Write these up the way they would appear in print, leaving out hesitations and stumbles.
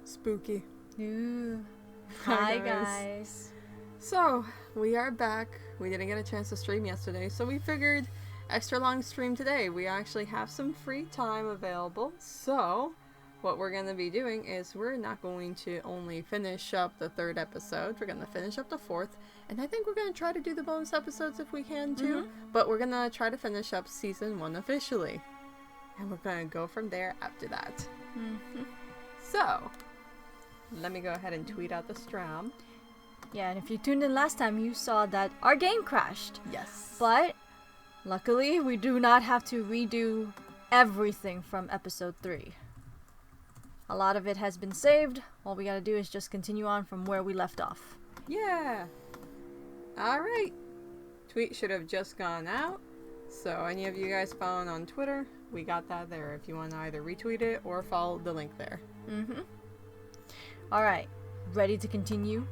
Spooky. Ooh. Hi, Hi, guys. So, we are back. We didn't get a chance to stream yesterday, so we figured extra long stream today. We actually have some free time available, so what we're going to be doing is we're not going to only finish up the third episode, we're going to finish up the fourth, and I think we're going to try to do the bonus episodes if we can too, but we're going to try to finish up season 1 officially. And we're going to go from there after that. So, let me go ahead and tweet out the stram. Yeah, and if you tuned in last time, you saw that our game crashed. Yes. But, luckily, we do not have to redo everything from episode 3. A lot of it has been saved. All we gotta do is just continue on from where we left off. Yeah. Alright. Tweet should have just gone out. So, any of you guys following on Twitter, we got that there if you want to either retweet it or follow the link there. Alright, ready to continue?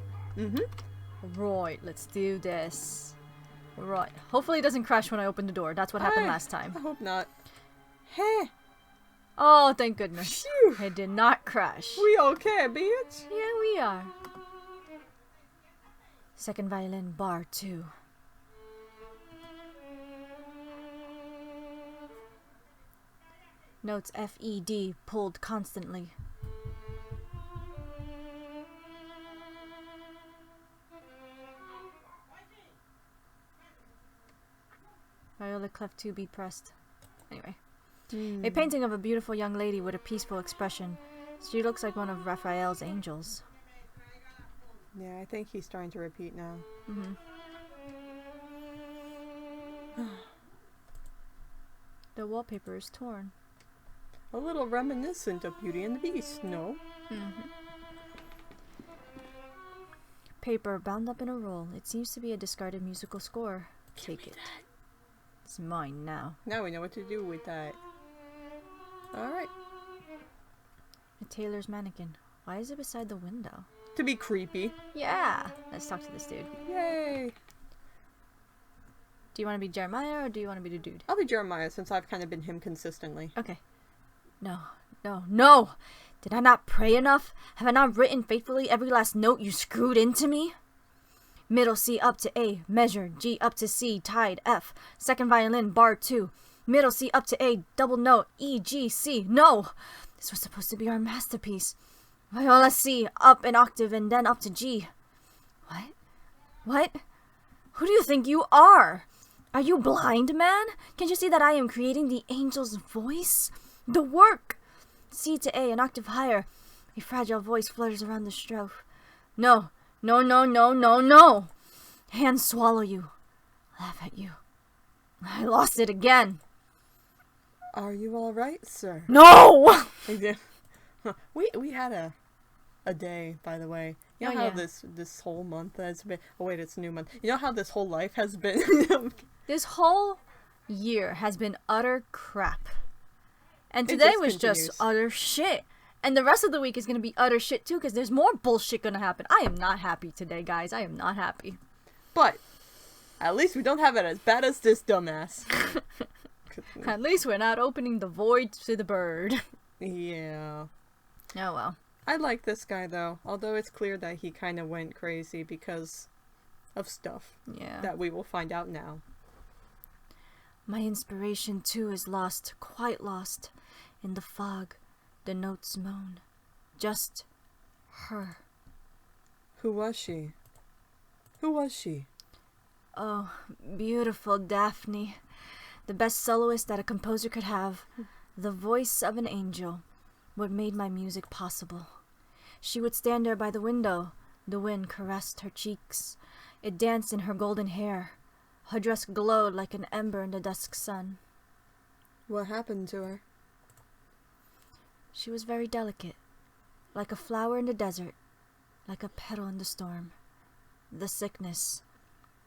Right, let's do this. Right. Hopefully it doesn't crash when I open the door. That's what happened last time. I hope not. Hey! Oh, thank goodness. Phew! It did not crash. We okay, bitch? Yeah, we are. Second violin, bar 2. Notes F-E-D pulled constantly. Viola clef 2 be pressed. Anyway. A painting of a beautiful young lady with a peaceful expression. She looks like one of Raphael's angels. Yeah, I think he's starting to repeat now. The wallpaper is torn. A little reminiscent of Beauty and the Beast, no? Paper bound up in a roll. It seems to be a discarded musical score. Take it. It's mine now. Now we know what to do with that. Alright. A tailor's mannequin. Why is it beside the window? To be creepy. Yeah! Let's talk to this dude. Yay! Do you want to be Jeremiah or do you want to be the dude? I'll be Jeremiah since I've kind of been him consistently. Okay. No, no, no! Did I not pray enough? Have I not written faithfully every last note you screwed into me? Middle C up to A, measure, G up to C, tied, F, second violin, bar 2. Middle C up to A, double note, E, G, C. No! This was supposed to be our masterpiece. Viola C, up an octave and then up to G. What? What? Who do you think you are? Are you blind, man? Can't you see that I am creating the angel's voice? The work! C to A, an octave higher. A fragile voice flutters around the strophe. No, no, no, no, no, no! Hands swallow you. Laugh at you. I lost it again. Are you alright, sir? No! We had a day, by the way. You know how this whole month has been... Oh wait, it's a new month. You know how this whole life has been... This whole year has been utter crap. And today was just utter shit. And the rest of the week is going to be utter shit too, because there's more bullshit going to happen. I am not happy today, guys. I am not happy. But, at least we don't have it as bad as this dumbass. At least we're not opening the void to the bird. Yeah. Oh well. I like this guy though, although it's clear that he kind of went crazy because of stuff. Yeah. That we will find out now. My inspiration too is lost, quite lost. In the fog, the notes moan. Just her. Who was she? Who was she? Oh, beautiful Daphne. The best soloist that a composer could have. The voice of an angel. What made my music possible. She would stand there by the window. The wind caressed her cheeks. It danced in her golden hair. Her dress glowed like an ember in the dusk sun. What happened to her? She was very delicate. Like a flower in the desert. Like a petal in the storm. The sickness,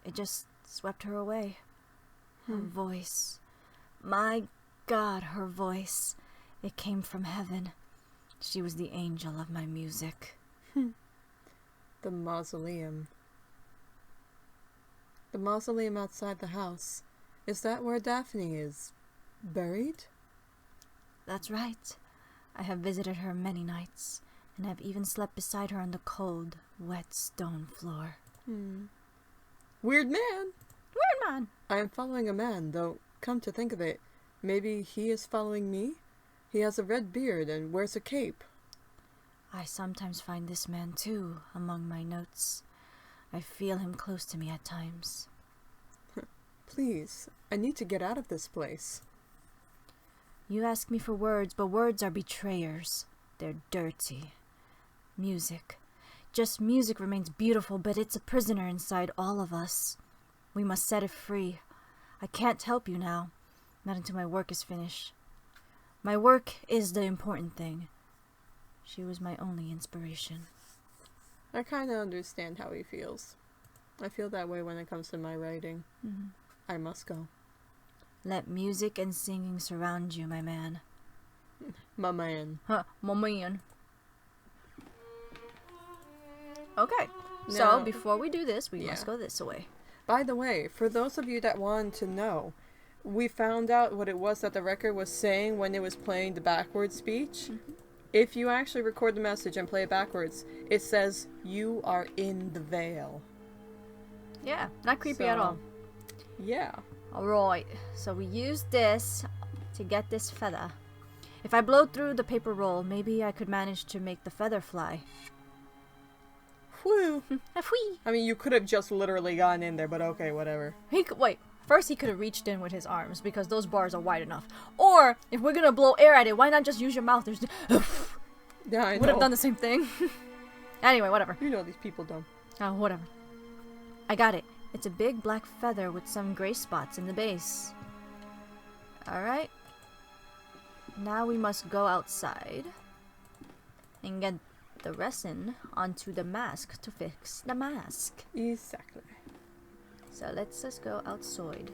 it just swept her away. Her voice. My God, her voice. It came from heaven. She was the angel of my music. The mausoleum. The mausoleum outside the house. Is that where Daphne is? Buried? That's right. I have visited her many nights, and have even slept beside her on the cold, wet stone floor. Weird man. Weird man. I am following a man, though, come to think of it, maybe he is following me? He has a red beard and wears a cape. I sometimes find this man, too, among my notes. I feel him close to me at times. Please, I need to get out of this place. You ask me for words, but words are betrayers. They're dirty. Music. Just music remains beautiful, but it's a prisoner inside all of us. We must set it free. I can't help you now. Not until my work is finished. My work is the important thing. She was my only inspiration. I kind of understand how he feels. I feel that way when it comes to my writing. I must go. Let music and singing surround you, my man. My man. My man. Okay, so Now- before we do this, we Yeah. must go this way. By the way, for those of you that wanted to know, we found out what it was that the record was saying when it was playing the backwards speech. If you actually record the message and play it backwards, it says, "You are in the veil." Yeah, not creepy at So, all. Yeah. Alright, so we use this to get this feather. If I blow through the paper roll, maybe I could manage to make the feather fly. Whew. Whee! I mean, you could have just literally gotten in there, but okay, whatever. Wait, first he could have reached in with his arms because those bars are wide enough. Or, if we're gonna blow air at it, why not just use your mouth? There's Yeah, I know. would have done the same thing. Anyway, whatever. You know these people dumb. Oh, whatever. I got it. It's a big black feather with some gray spots in the base. Alright. Now we must go outside and get the resin onto the mask to fix the mask. Exactly. So let's just go outside.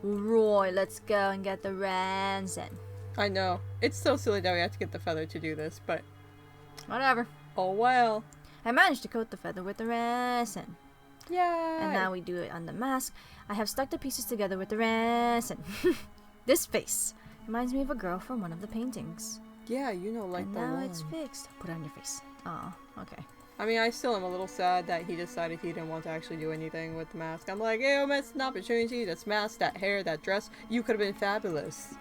Roy, let's go and get the resin. I know. It's so silly that we have to get the feather to do this, but Whatever. oh well. I managed to coat the feather with the resin. Yeah. And now we do it on the mask. I have stuck the pieces together with the resin. This face reminds me of a girl from one of the paintings. Yeah, you know, like And the now one. it's fixed. Put it on your face. Oh, okay. I mean, I still am a little sad that he decided he didn't want to actually do anything with the mask. I'm like, hey, missed an opportunity. This mask, that hair, that dress. You could have been fabulous.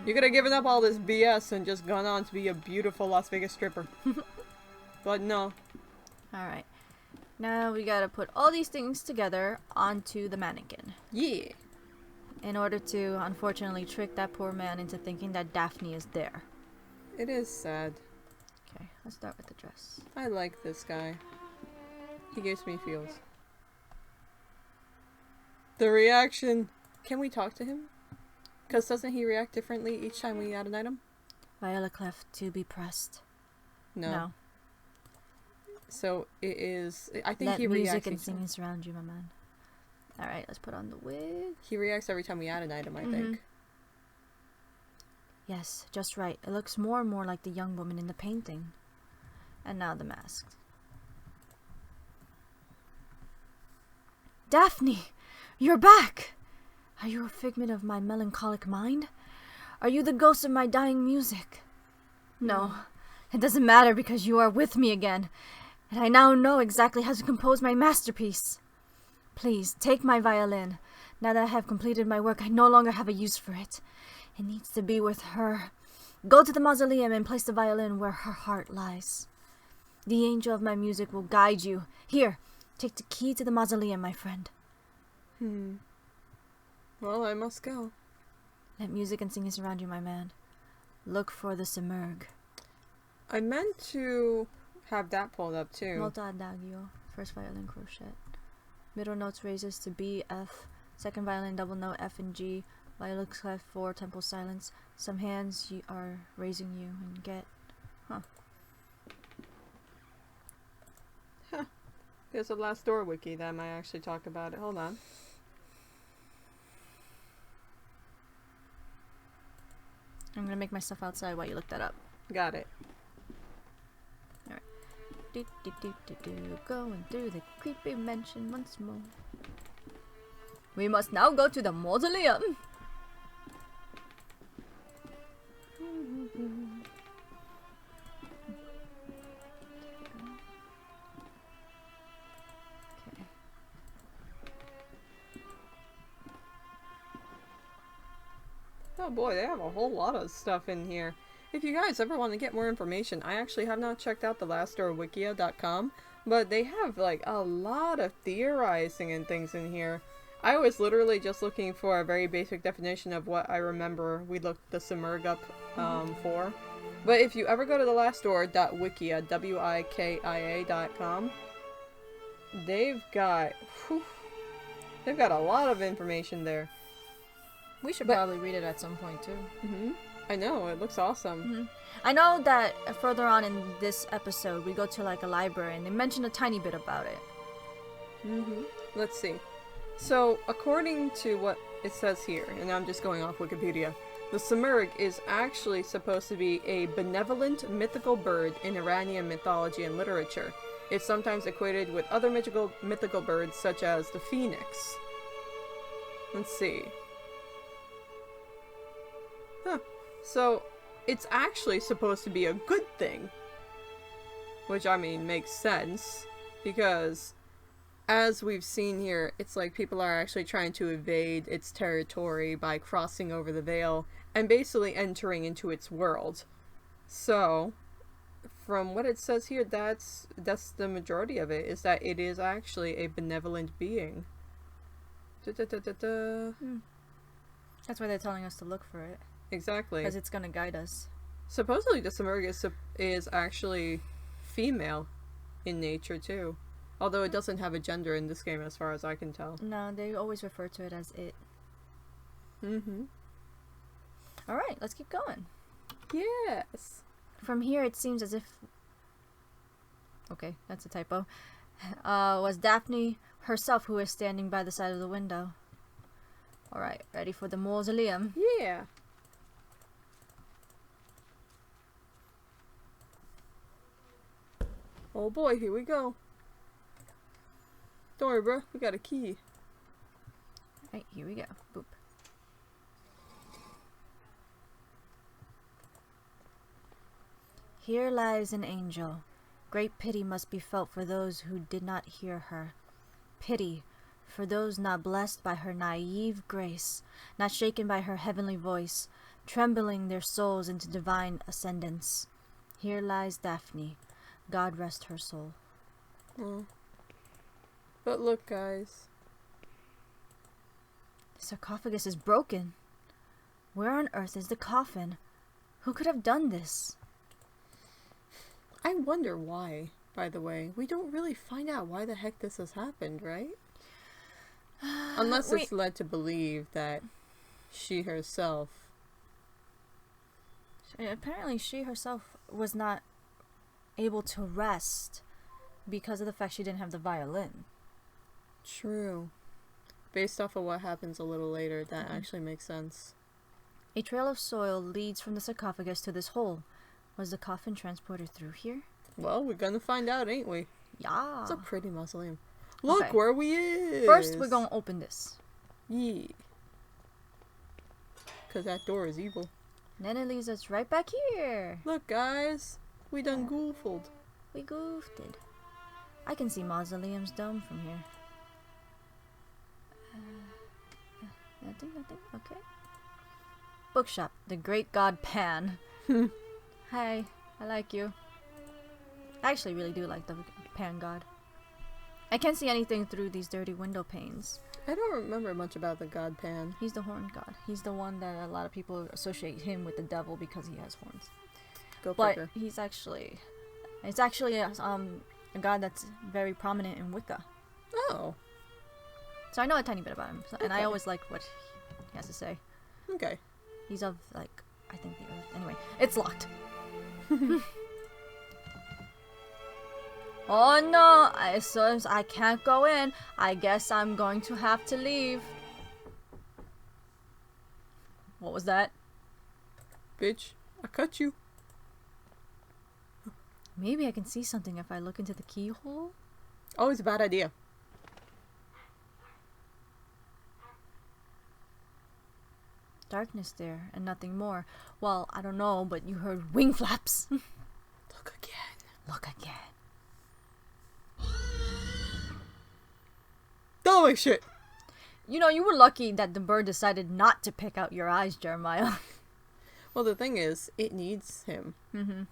You could have given up all this BS and just gone on to be a beautiful Las Vegas stripper. But no. Alright. Now we gotta put all these things together onto the mannequin. Yeah. In order to, unfortunately, trick that poor man into thinking that Daphne is there. It is sad. Okay, let's start with the dress. I like this guy. He gives me feels. The reaction. Can we talk to him? Because doesn't he react differently each time we add an item? Viola clef to be pressed. No. So it is. I think Let he music reacts. and each time. singing surround you, my man. Alright, let's put on the wig. He reacts every time we add an item, I think. Yes, just right. It looks more and more like the young woman in the painting. And now the mask. Daphne! You're back! Are you a figment of my melancholic mind? Are you the ghost of my dying music? No, it doesn't matter because you are with me again, and I now know exactly how to compose my masterpiece. Please, take my violin. Now that I have completed my work, I no longer have a use for it. It needs to be with her. Go to the mausoleum and place the violin where her heart lies. The angel of my music will guide you. Here, take the key to the mausoleum, my friend. Well, I must go. Let music and singing surround you, my man. Look for the Simurg. I meant to have that pulled up too. Molto adagio. First violin crochet. Middle notes raises to B, F. Second violin double note F and G. Viola clef 4, tempo silence. Some hands are raising you and get. There's a last door wiki that might actually talk about it. Hold on. I'm gonna make myself outside while you look that up. Got it. Do, do, do, do, do. Going through the creepy mansion once more. We must now go to the mausoleum. Oh boy, they have a whole lot of stuff in here. If you guys ever want to get more information, I actually have not checked out the lastdoorwikia.com, but they have like a lot of theorizing and things in here. I was literally just looking for a very basic definition of what I remember we looked the Simurg up for. But if you ever go to the lastdoor.wikia, wikia.com, they've got a lot of information there. We should probably read it at some point too. I know, it looks awesome. I know that further on in this episode, we go to like a library and they mention a tiny bit about it. Let's see. So, according to what it says here, and I'm just going off Wikipedia, the Simurg is actually supposed to be a benevolent mythical bird in Iranian mythology and literature. It's sometimes equated with other mythical birds such as the phoenix. Let's see. So, it's actually supposed to be a good thing. Which, I mean, makes sense. Because, as we've seen here, it's like people are actually trying to evade its territory by crossing over the veil and basically entering into its world. So, from what it says here, that's the majority of it, is that it is actually a benevolent being. That's why they're telling us to look for it. Exactly. Because it's gonna guide us. Supposedly the Simurg is actually female in nature too. Although it doesn't have a gender in this game as far as I can tell. No, they always refer to it as it. Alright, let's keep going. Yes. From here it seems as if... Okay, that's a typo. Was Daphne herself who is standing by the side of the window. Alright, ready for the mausoleum? Yeah. Oh boy, here we go. Don't worry, bro. We got a key. Alright, here we go. Boop. Here lies an angel. Great pity must be felt for those who did not hear her. Pity for those not blessed by her naive grace, not shaken by her heavenly voice, trembling their souls into divine ascendance. Here lies Daphne. God rest her soul. Oh. But look, guys. The sarcophagus is broken. Where on earth is the coffin? Who could have done this? I wonder why, by the way. We don't really find out why the heck this has happened, right? Unless it's led to believe that she herself... Apparently she herself was not able to rest because of the fact she didn't have the violin. True. Based off of what happens a little later, that actually makes sense. A trail of soil leads from the sarcophagus to this hole. Was the coffin transported through here? Well, we're gonna find out, ain't we? Yeah. It's a pretty mausoleum. Look Okay. where we is! First, we're gonna open this. Yeah. Because that door is evil. And then it leads us right back here. Look, guys. We done goofled. We goofed it. I can see Mausoleum's dome from here. Nothing. Okay. Bookshop. The Great God Pan. Hi. I like you. I actually really do like the Pan God. I can't see anything through these dirty window panes. I don't remember much about the God Pan. He's the horn god. He's the one that a lot of people associate him with the devil because he has horns. Go But figure. he's actually... It's actually a god that's very prominent in Wicca. Oh. So I know a tiny bit about him. And I Okay. always like what he has to say. Okay. He's of, like, I think the earth. Anyway, it's locked. Oh no! I can't go in. I guess I'm going to have to leave. What was that? Bitch, I cut you. Maybe I can see something if I look into the keyhole? Always a bad idea. Darkness there, and nothing more. Well, I don't know, but you heard wing flaps. Look again. Look again. Oh my shit! You know, you were lucky that the bird decided not to pick out your eyes, Jeremiah. Well, the thing is, it needs him. In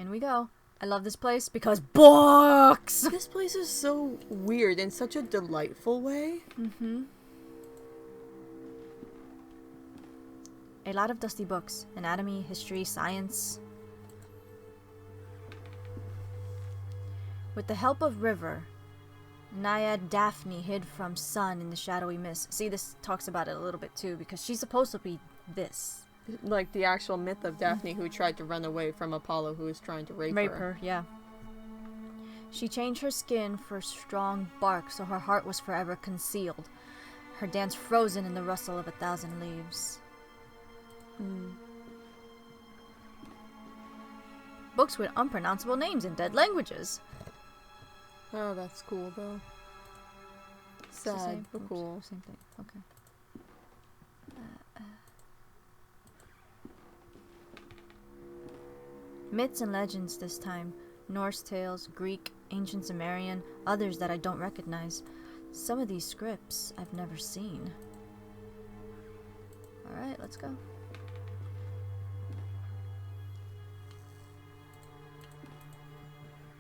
we go. I love this place because books! This place is so weird in such a delightful way. A lot of dusty books. Anatomy, history, science. With the help of River, Naiad Daphne hid from sun in the shadowy mist. See, this talks about it a little bit too, because she's supposed to be this. Like the actual myth of Daphne who tried to run away from Apollo who was trying to rape her. Yeah. She changed her skin for strong bark, so her heart was forever concealed. Her dance frozen in the rustle of 1,000 leaves. Books with unpronounceable names in dead languages. Oh, that's cool though. Sad, but cool. Same thing. Okay. Myths and legends this time. Norse tales, Greek, ancient Sumerian, others that I don't recognize. Some of these scripts I've never seen. Alright, let's go.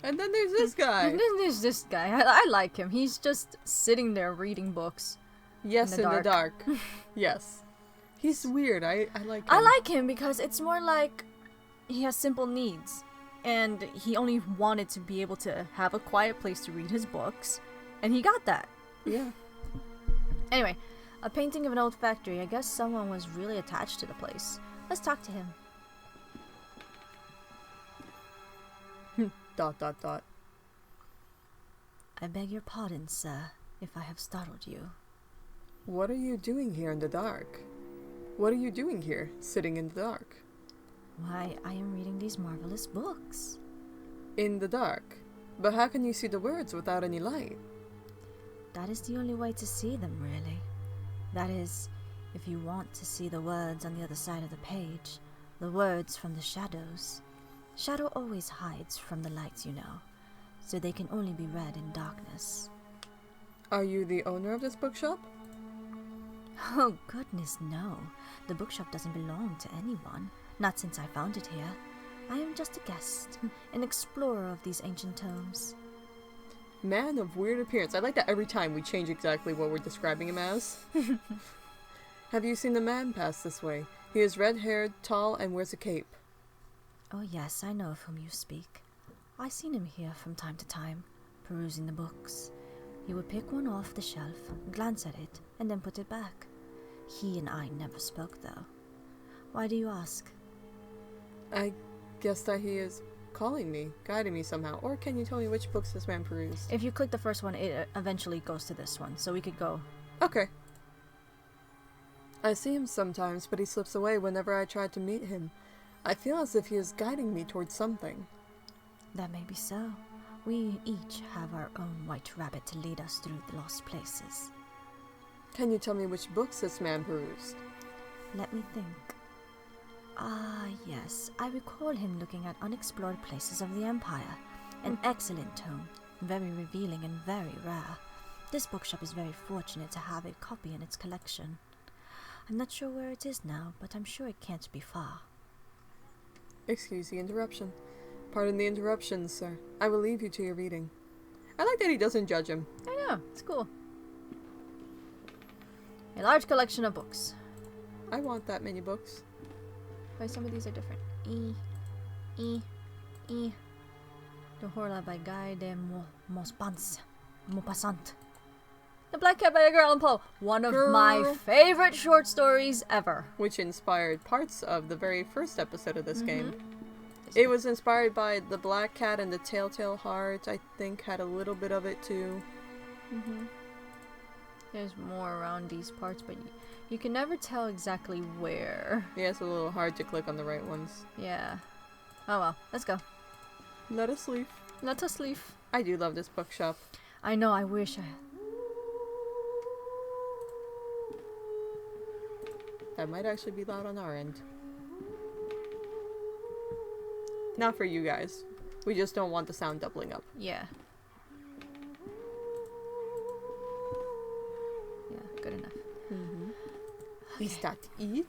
And then there's this guy. And then there's this guy. I like him. He's just sitting there reading books. Yes, in the dark. Yes. He's weird. I like him. I like him because it's more like he has simple needs. And he only wanted to be able to have a quiet place to read his books. And he got that. Yeah. Anyway, a painting of an old factory. I guess someone was really attached to the place. Let's talk to him. Dot, dot, dot. I beg your pardon, sir, if I have startled you. What are you doing here in the dark? What are you doing here, sitting in the dark? Why, I am reading these marvelous books. In the dark? But how can you see the words without any light? That is the only way to see them, really. That is, if you want to see the words on the other side of the page, the words from the shadows. Shadow always hides from the lights, you know, so they can only be read in darkness. Are you the owner of this bookshop? Oh, goodness, no. The bookshop doesn't belong to anyone, not since I found it here. I am just a guest, an explorer of these ancient tomes. Man of weird appearance. I like that every time we change exactly what we're describing him as. Have you seen the man pass this way? He is red-haired, tall, and wears a cape. Oh yes, I know of whom you speak. I've seen him here from time to time, perusing the books. He would pick one off the shelf, glance at it, and then put it back. He and I never spoke, though. Why do you ask? I guess that he is calling me, guiding me somehow. Or can you tell me which books this man perused? If you click the first one, it eventually goes to this one, so we could go. Okay. I see him sometimes, but he slips away whenever I try to meet him. I feel as if he is guiding me towards something. That may be so. We each have our own white rabbit to lead us through the lost places. Can you tell me which books this man perused? Let me think. Ah, yes. I recall him looking at unexplored places of the Empire. An excellent tome. Very revealing and very rare. This bookshop is very fortunate to have a copy in its collection. I'm not sure where it is now, but I'm sure it can't be far. Excuse the interruption. Pardon the interruption, sir. I will leave you to your reading. I like that he doesn't judge him. I know, it's cool. A large collection of books. I want that many books. Why some of these are different. The Horla by Guy de Maupassant. The Black Cat by Edgar Allan Poe. One of my favorite short stories ever. Which inspired parts of the very first episode of this game. It was inspired by The Black Cat and the Telltale Heart. I think had a little bit of it too. There's more around these parts, but you can never tell exactly where. Yeah, it's a little hard to click on the right ones. Yeah. Oh well, let's go. Let us leave. Let us leave. I do love this bookshop. I know, I wish I... That might actually be loud on our end. Not for you guys. We just don't want the sound doubling up. Yeah. Yeah, good enough. Mm-hmm. We start to eat.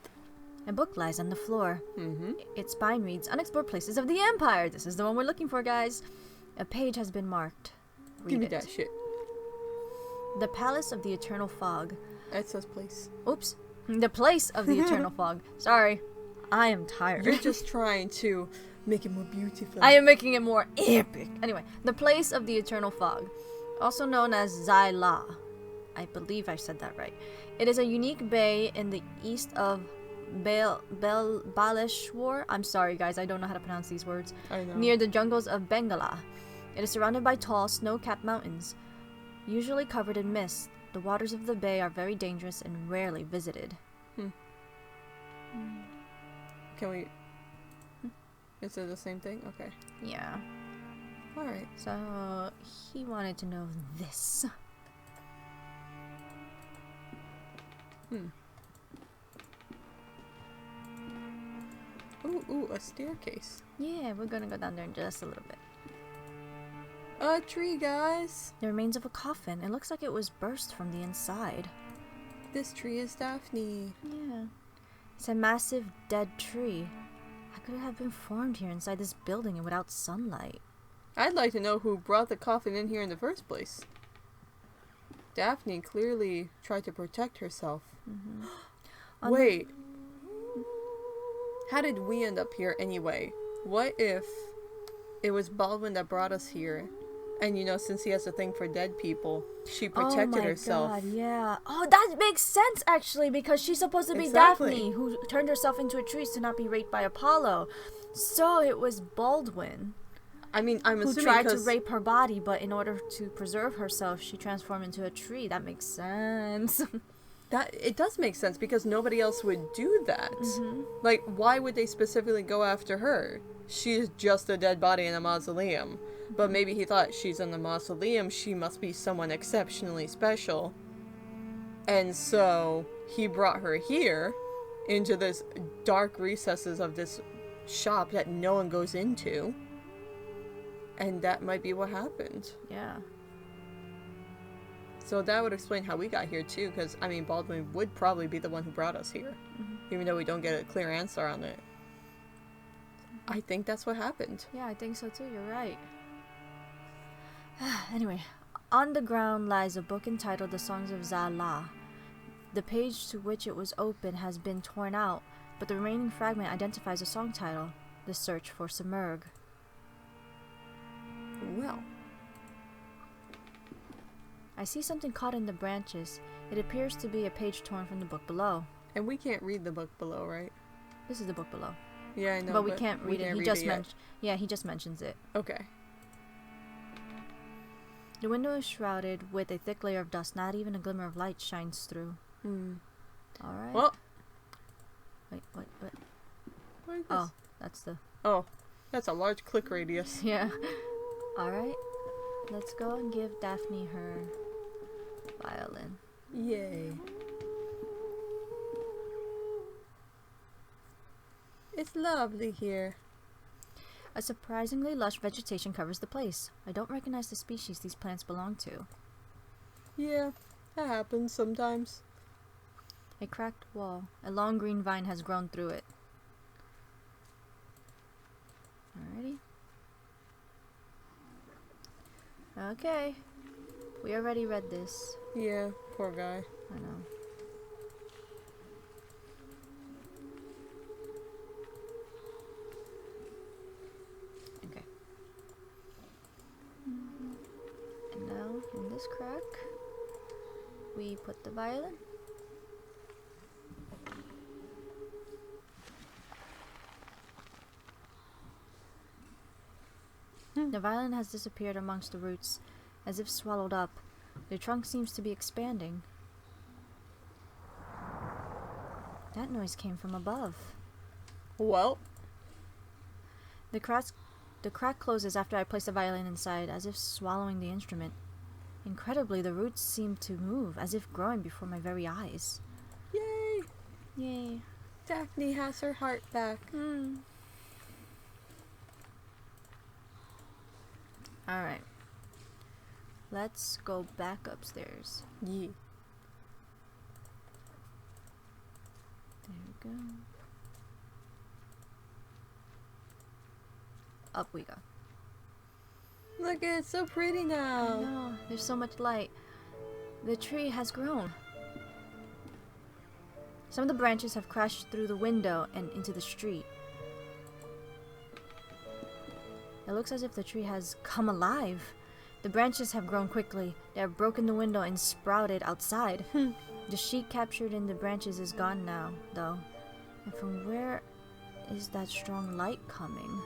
A book lies on the floor. Mm-hmm. Its spine reads, Unexplored Places of the Empire. This is the one we're looking for, guys. A page has been marked. Give me Read that it. shit. The Palace of the Eternal Fog. It says place. Oops. The Place of the Eternal Fog. Sorry. I am tired. You're just trying to make it more beautiful. I am making it more epic. Anyway, the Place of the Eternal Fog, also known as Zyla. I believe I said that right. It is a unique bay in the east of Baleshwar. I'm sorry, guys. I don't know how to pronounce these words. I know. Near the jungles of Bengala. It is surrounded by tall, snow-capped mountains, usually covered in mist. The waters of the bay are very dangerous and rarely visited. Can we... Is it the same thing? Okay. Yeah. Alright. So, he wanted to know this. Ooh, a staircase. Yeah, we're gonna go down there in just a little bit. A tree, guys. The remains of a coffin. It looks like it was burst from the inside. This tree is Daphne. Yeah. It's a massive dead tree. How could it have been formed here inside this building and without sunlight? I'd like to know who brought the coffin in here in the first place. Daphne clearly tried to protect herself. Wait. How did we end up here anyway? What if it was Baldwin that brought us here? And you know, since he has a thing for dead people, she protected herself. Oh my god, yeah. Oh, that makes sense actually, because she's supposed to be Exactly. Daphne, who turned herself into a tree to not be raped by Apollo. So it was Baldwin I mean, I'm who assuming tried to 'cause- rape her body, but in order to preserve herself, she transformed into a tree. That makes sense. that it does make sense because nobody else would do that. Like, why would they specifically go after her? She's just a dead body in a mausoleum. But maybe he thought she's in the mausoleum, she must be someone exceptionally special. And so he brought her here into this dark recesses of this shop that no one goes into. And that might be what happened. Yeah. So that would explain how we got here too, because I mean Baldwin would probably be the one who brought us here, even though we don't get a clear answer on it. I think that's what happened. Yeah, I think so too. You're right. Anyway, on the ground lies a book entitled The Songs of Zala. The page to which it was open has been torn out, but the remaining fragment identifies a song title, The Search for Simurgh. Well, I see something caught in the branches. It appears to be a page torn from the book below. and we can't read the book below, right? This is the book below. Yeah, I know. but we can't read it. can't He read just it yet. he just mentions it. Okay. The window is shrouded with a thick layer of dust. Not even a glimmer of light shines through. Alright. Well, Wait. what is this? Oh, that's the... Oh, that's a large click radius. Yeah. Alright. Let's go and give Daphne her violin. Yay. It's lovely here. A surprisingly lush vegetation covers the place. I don't recognize the species these plants belong to. Yeah, that happens sometimes. A cracked wall. A long green vine has grown through it. Alrighty. Okay. We already read this. Yeah, poor guy. I know. Okay. And now, in this crack, we put the violin. The violin has disappeared amongst the roots, as if swallowed up. The trunk seems to be expanding. That noise came from above. Well, The crack closes after I place the violin inside, as if swallowing the instrument. Incredibly, the roots seem to move, as if growing before my very eyes. yay! Yay. Daphne has her heart back. Alright. Let's go back upstairs. Yeah. There we go. Up we go. Look, it's so pretty I now. know, there's so much light. The tree has grown. Some of the branches have crashed through the window and into the street. It looks as if the tree has come alive. The branches have grown quickly. They have broken the window and sprouted outside. The sheet captured in the branches is gone now, though. And from where is that strong light coming?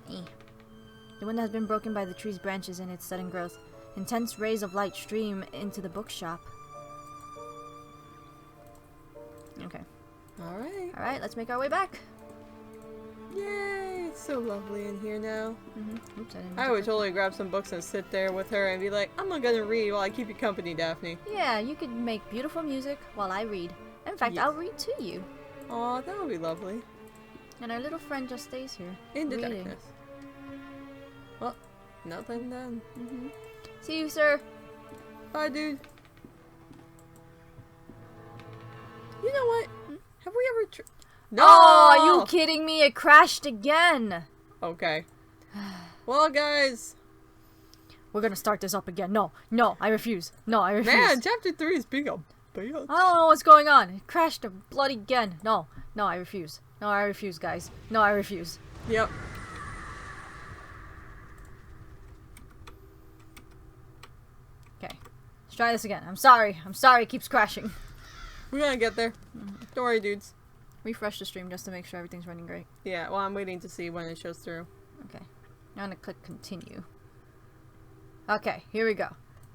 The window has been broken by the tree's branches and its sudden growth. Intense rays of light stream into the bookshop. Okay. Alright, let's make our way back. Yay! It's so lovely in here now. Oops, I would totally grab some books and sit there with her and be like, I'm not gonna read while I keep you company, Daphne. Yeah, you could make beautiful music while I read. In fact, Yes. I'll read to you. Aw, that would be lovely. And our little friend just stays here. In the reading. darkness. Well, nothing then. See you, sir. Bye, dude. You know what? Have we ever No! Oh, are you kidding me? It crashed again. Okay. Well, guys. We're gonna start this up again. No, I refuse. No, I refuse. Man, chapter 3 is being a bitch. I don't know what's going on. It crashed bloody again. No, I refuse. No, I refuse, guys. No, I refuse. Yep. Okay. Let's try this again. I'm sorry. It keeps crashing. We're gonna get there. Don't worry, dudes. Refresh the stream just to make sure everything's running great. Yeah, well, I'm waiting to see when it shows through. Okay. I'm gonna click continue. Okay, here we go.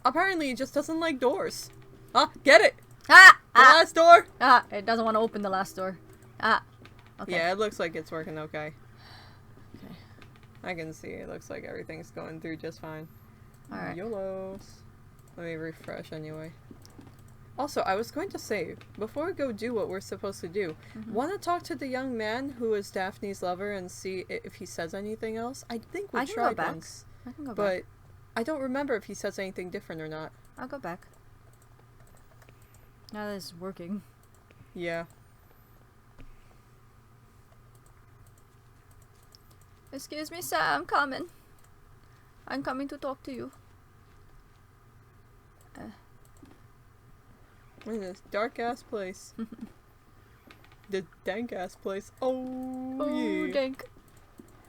Apparently, it just doesn't like doors. Ah, get it! Ah! The last door! Ah! It doesn't want to open the last door. Ah! Okay. Yeah, it looks like it's working okay. Okay. I can see it looks like everything's going through just fine. Alright. YOLOs. Let me refresh anyway. Also, I was going to say, before we go do what we're supposed to do, want to talk to the young man who is Daphne's lover and see if he says anything else? I think we tried once. I can go back. But I don't remember if he says anything different or not. I'll go back. Now that it's working. Yeah. Excuse me, sir, I'm coming. I'm coming to talk to you. In this dark ass place. The dank ass place. Oh, yeah. Dank.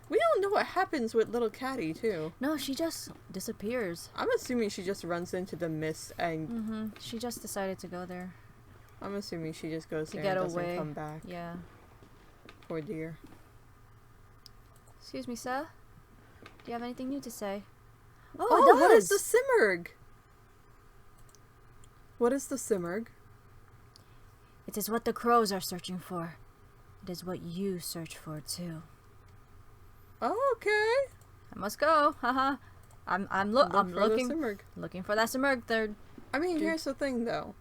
We don't know what happens with little Catty, too. No, she just disappears. I'm assuming she just runs into the mist and... She just decided to go there. I'm assuming she just goes To there get and doesn't away. come back. Yeah. Poor dear. Excuse me, sir. Do you have anything new to say? Oh, it what is does! the Simurg? What is the Simurg? It is what the crows are searching for. It is what you search for too. Oh, okay. I must go. Haha. I'm Look for looking the Simurg. looking for that Simurg third. I mean, here's the thing, though.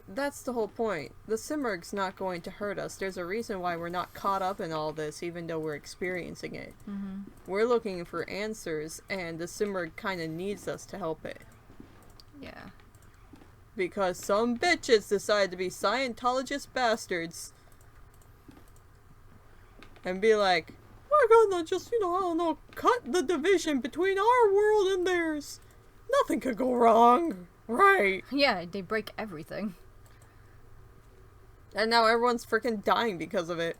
That's the whole point. The Simurg's not going to hurt us. There's a reason why we're not caught up in all this, even though we're experiencing it. We're looking for answers, and the Simurg kind of needs us to help it. Yeah. Because some bitches decided to be Scientologist bastards. And be like, we're gonna just, I don't know, cut the division between our world and theirs. Nothing could go wrong. Right. Yeah, they break everything. And now everyone's freaking dying because of it.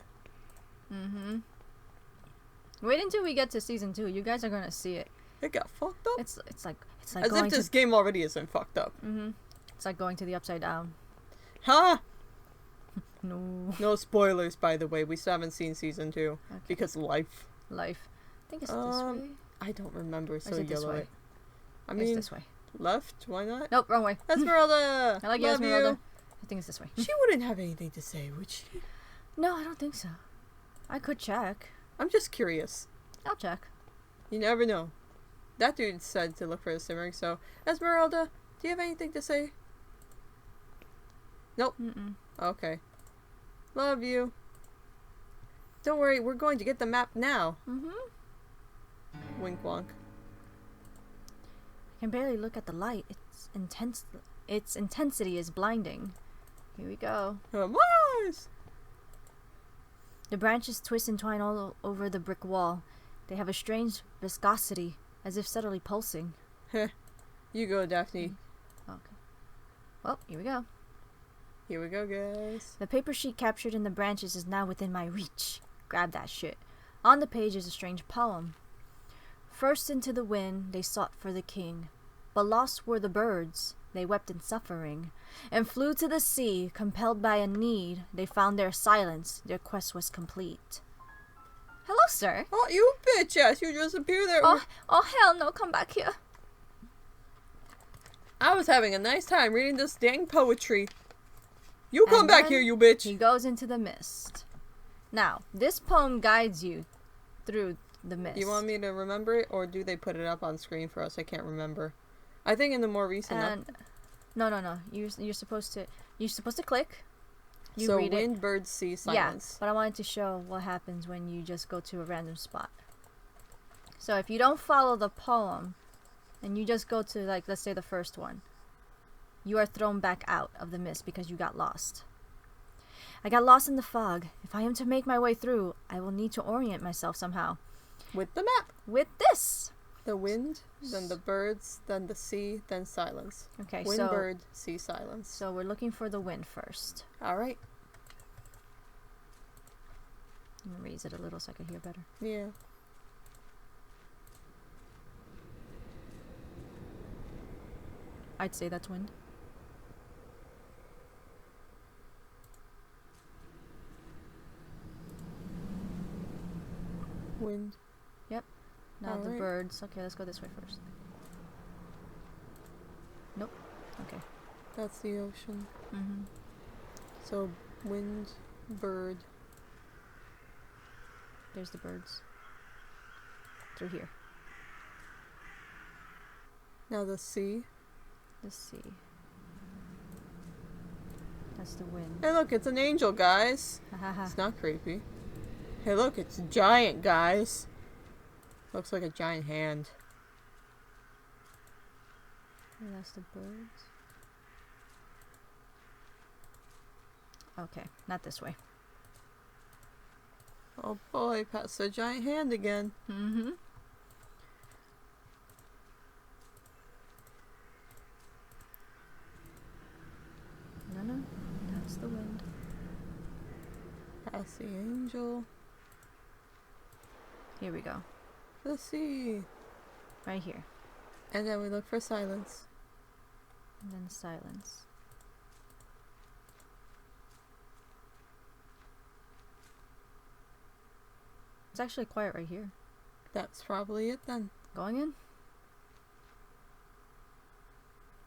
Wait until we get to season 2. You guys are gonna see it. It got fucked up. It's like As going if this game already isn't fucked up. It's like going to the upside down. Huh? No. No spoilers, by the way. We still haven't seen season 2. Okay. Because life. Life. I think it's this way. I don't remember, so Or is it this yellow way? it. I It's mean, this way. left? Why not? Nope, wrong way. Esmeralda! I like you, Love Esmeralda. I think it's this way. She wouldn't have anything to say, would she? No, I don't think so. I could check. I'm just curious. I'll check. You never know. That dude said to look for a Simurg, so... Esmeralda, do you have anything to say? Nope. Mm-mm. Okay. Love you. Don't worry, we're going to get the map now. Wink wonk. I can barely look at the light. It's intense. Its intensity is blinding. Here we go. Mars! The branches twist and twine all over the brick wall. They have a strange viscosity, as if subtly pulsing. Heh. You go, Daphne. Okay. Well, here we go. Here we go, guys. The paper sheet captured in the branches is now within my reach. Grab that shit. On the page is a strange poem. First into the wind they sought for the king, but lost were the birds. They wept in suffering, and flew to the sea. Compelled by a need, they found their silence. Their quest was complete. Hello, sir. Oh, you bitch ass! You just appeared there. Oh, hell no! Come back here. I was having a nice time reading this dang poetry. You come And back then here, you bitch! He goes into the mist. Now, this poem guides you through the mist. You want me to remember it, or do they put it up on screen for us? I can't remember. I think in the more recent. No. You're supposed to click. You so read wind, it. birds, sea, silence. Yeah, but I wanted to show what happens when you just go to a random spot. So if you don't follow the poem, and you just go to, like, let's say the first one, you are thrown back out of the mist because you got lost. I got lost in the fog. If I am to make my way through, I will need to orient myself somehow. With the map. With this. The wind, then the birds, then the sea, then silence. Okay, Wind, so bird, sea, silence. so we're looking for the wind first. Alright. I'm gonna raise it a little so I can hear better. Yeah. I'd say that's wind. Wind. Yep. Now the Alright. birds. Okay, let's go this way first. Nope. Okay. That's the ocean. Mm-hmm. So, wind, bird. There's the birds. Through here. Now the sea. The sea. That's the wind. Hey look, it's an angel, guys. Hahaha. It's not creepy. Hey look, it's giant, guys. Looks like a giant hand. That's the birds. Okay, not this way. Oh boy, past the giant hand again. Mm-hmm. No, that's the wind. Past the angel. Here we go. The sea. Right here. And then we look for silence. And then silence. It's actually quiet right here. That's probably it then. Going in?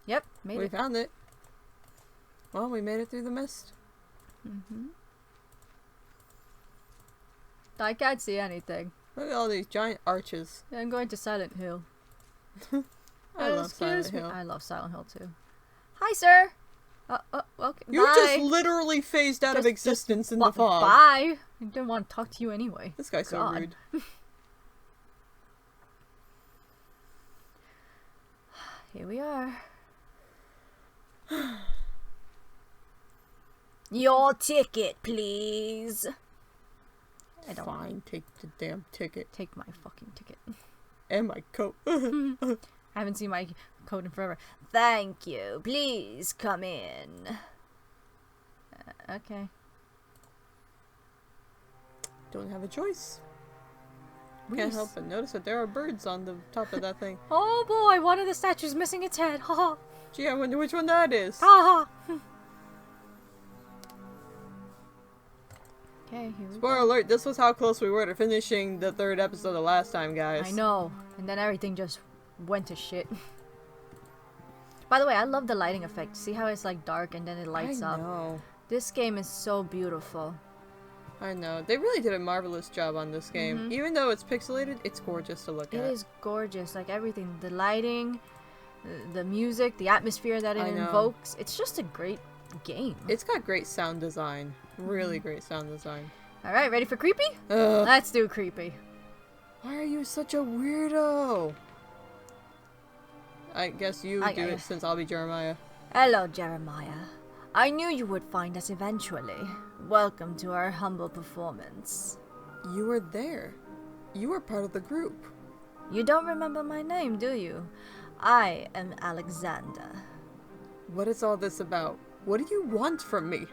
Yep, made We it. found it. Well, we made it through the mist. Mm-hmm. I can't see anything. Look at all these giant arches. I'm going to Silent Hill. I love Excuse Silent me. Hill. I love Silent Hill too. Hi, sir. Okay. You bye. just literally phased out of existence in the fog. Bye. I didn't want to talk to you anyway. This guy's so God. rude. Here we are. Your ticket, please. I don't Fine, take the damn ticket. take my fucking ticket. And my coat. I haven't seen my coat in forever. Thank you. Please come in. Okay. Don't have a choice. Can't help but notice that there are birds on the top of that thing. Oh boy, one of the statues missing its head. Ha ha. Gee, I wonder which one that is. Ha ha. Okay, here we go. Spoiler alert, this was how close we were to finishing the third episode the last time, guys. I know. And then everything just went to shit. By the way, I love the lighting effect. See how it's like dark and then it lights I up? know. This game is so beautiful. I know. They really did a marvelous job on this game. Even though it's pixelated, it's gorgeous to look It at. is gorgeous. Like everything. The lighting, the music, the atmosphere that it I know. invokes. It's just a great game. It's got great sound design. Really great sound design. Alright, ready for creepy? Ugh. Let's do creepy. Why are you such a weirdo? I guess you do it since I'll be Jeremiah. Hello, Jeremiah. I knew you would find us eventually. Welcome to our humble performance. You were there. You were part of the group. You don't remember my name, do you? I am Alexander. What is all this about? What do you want from me?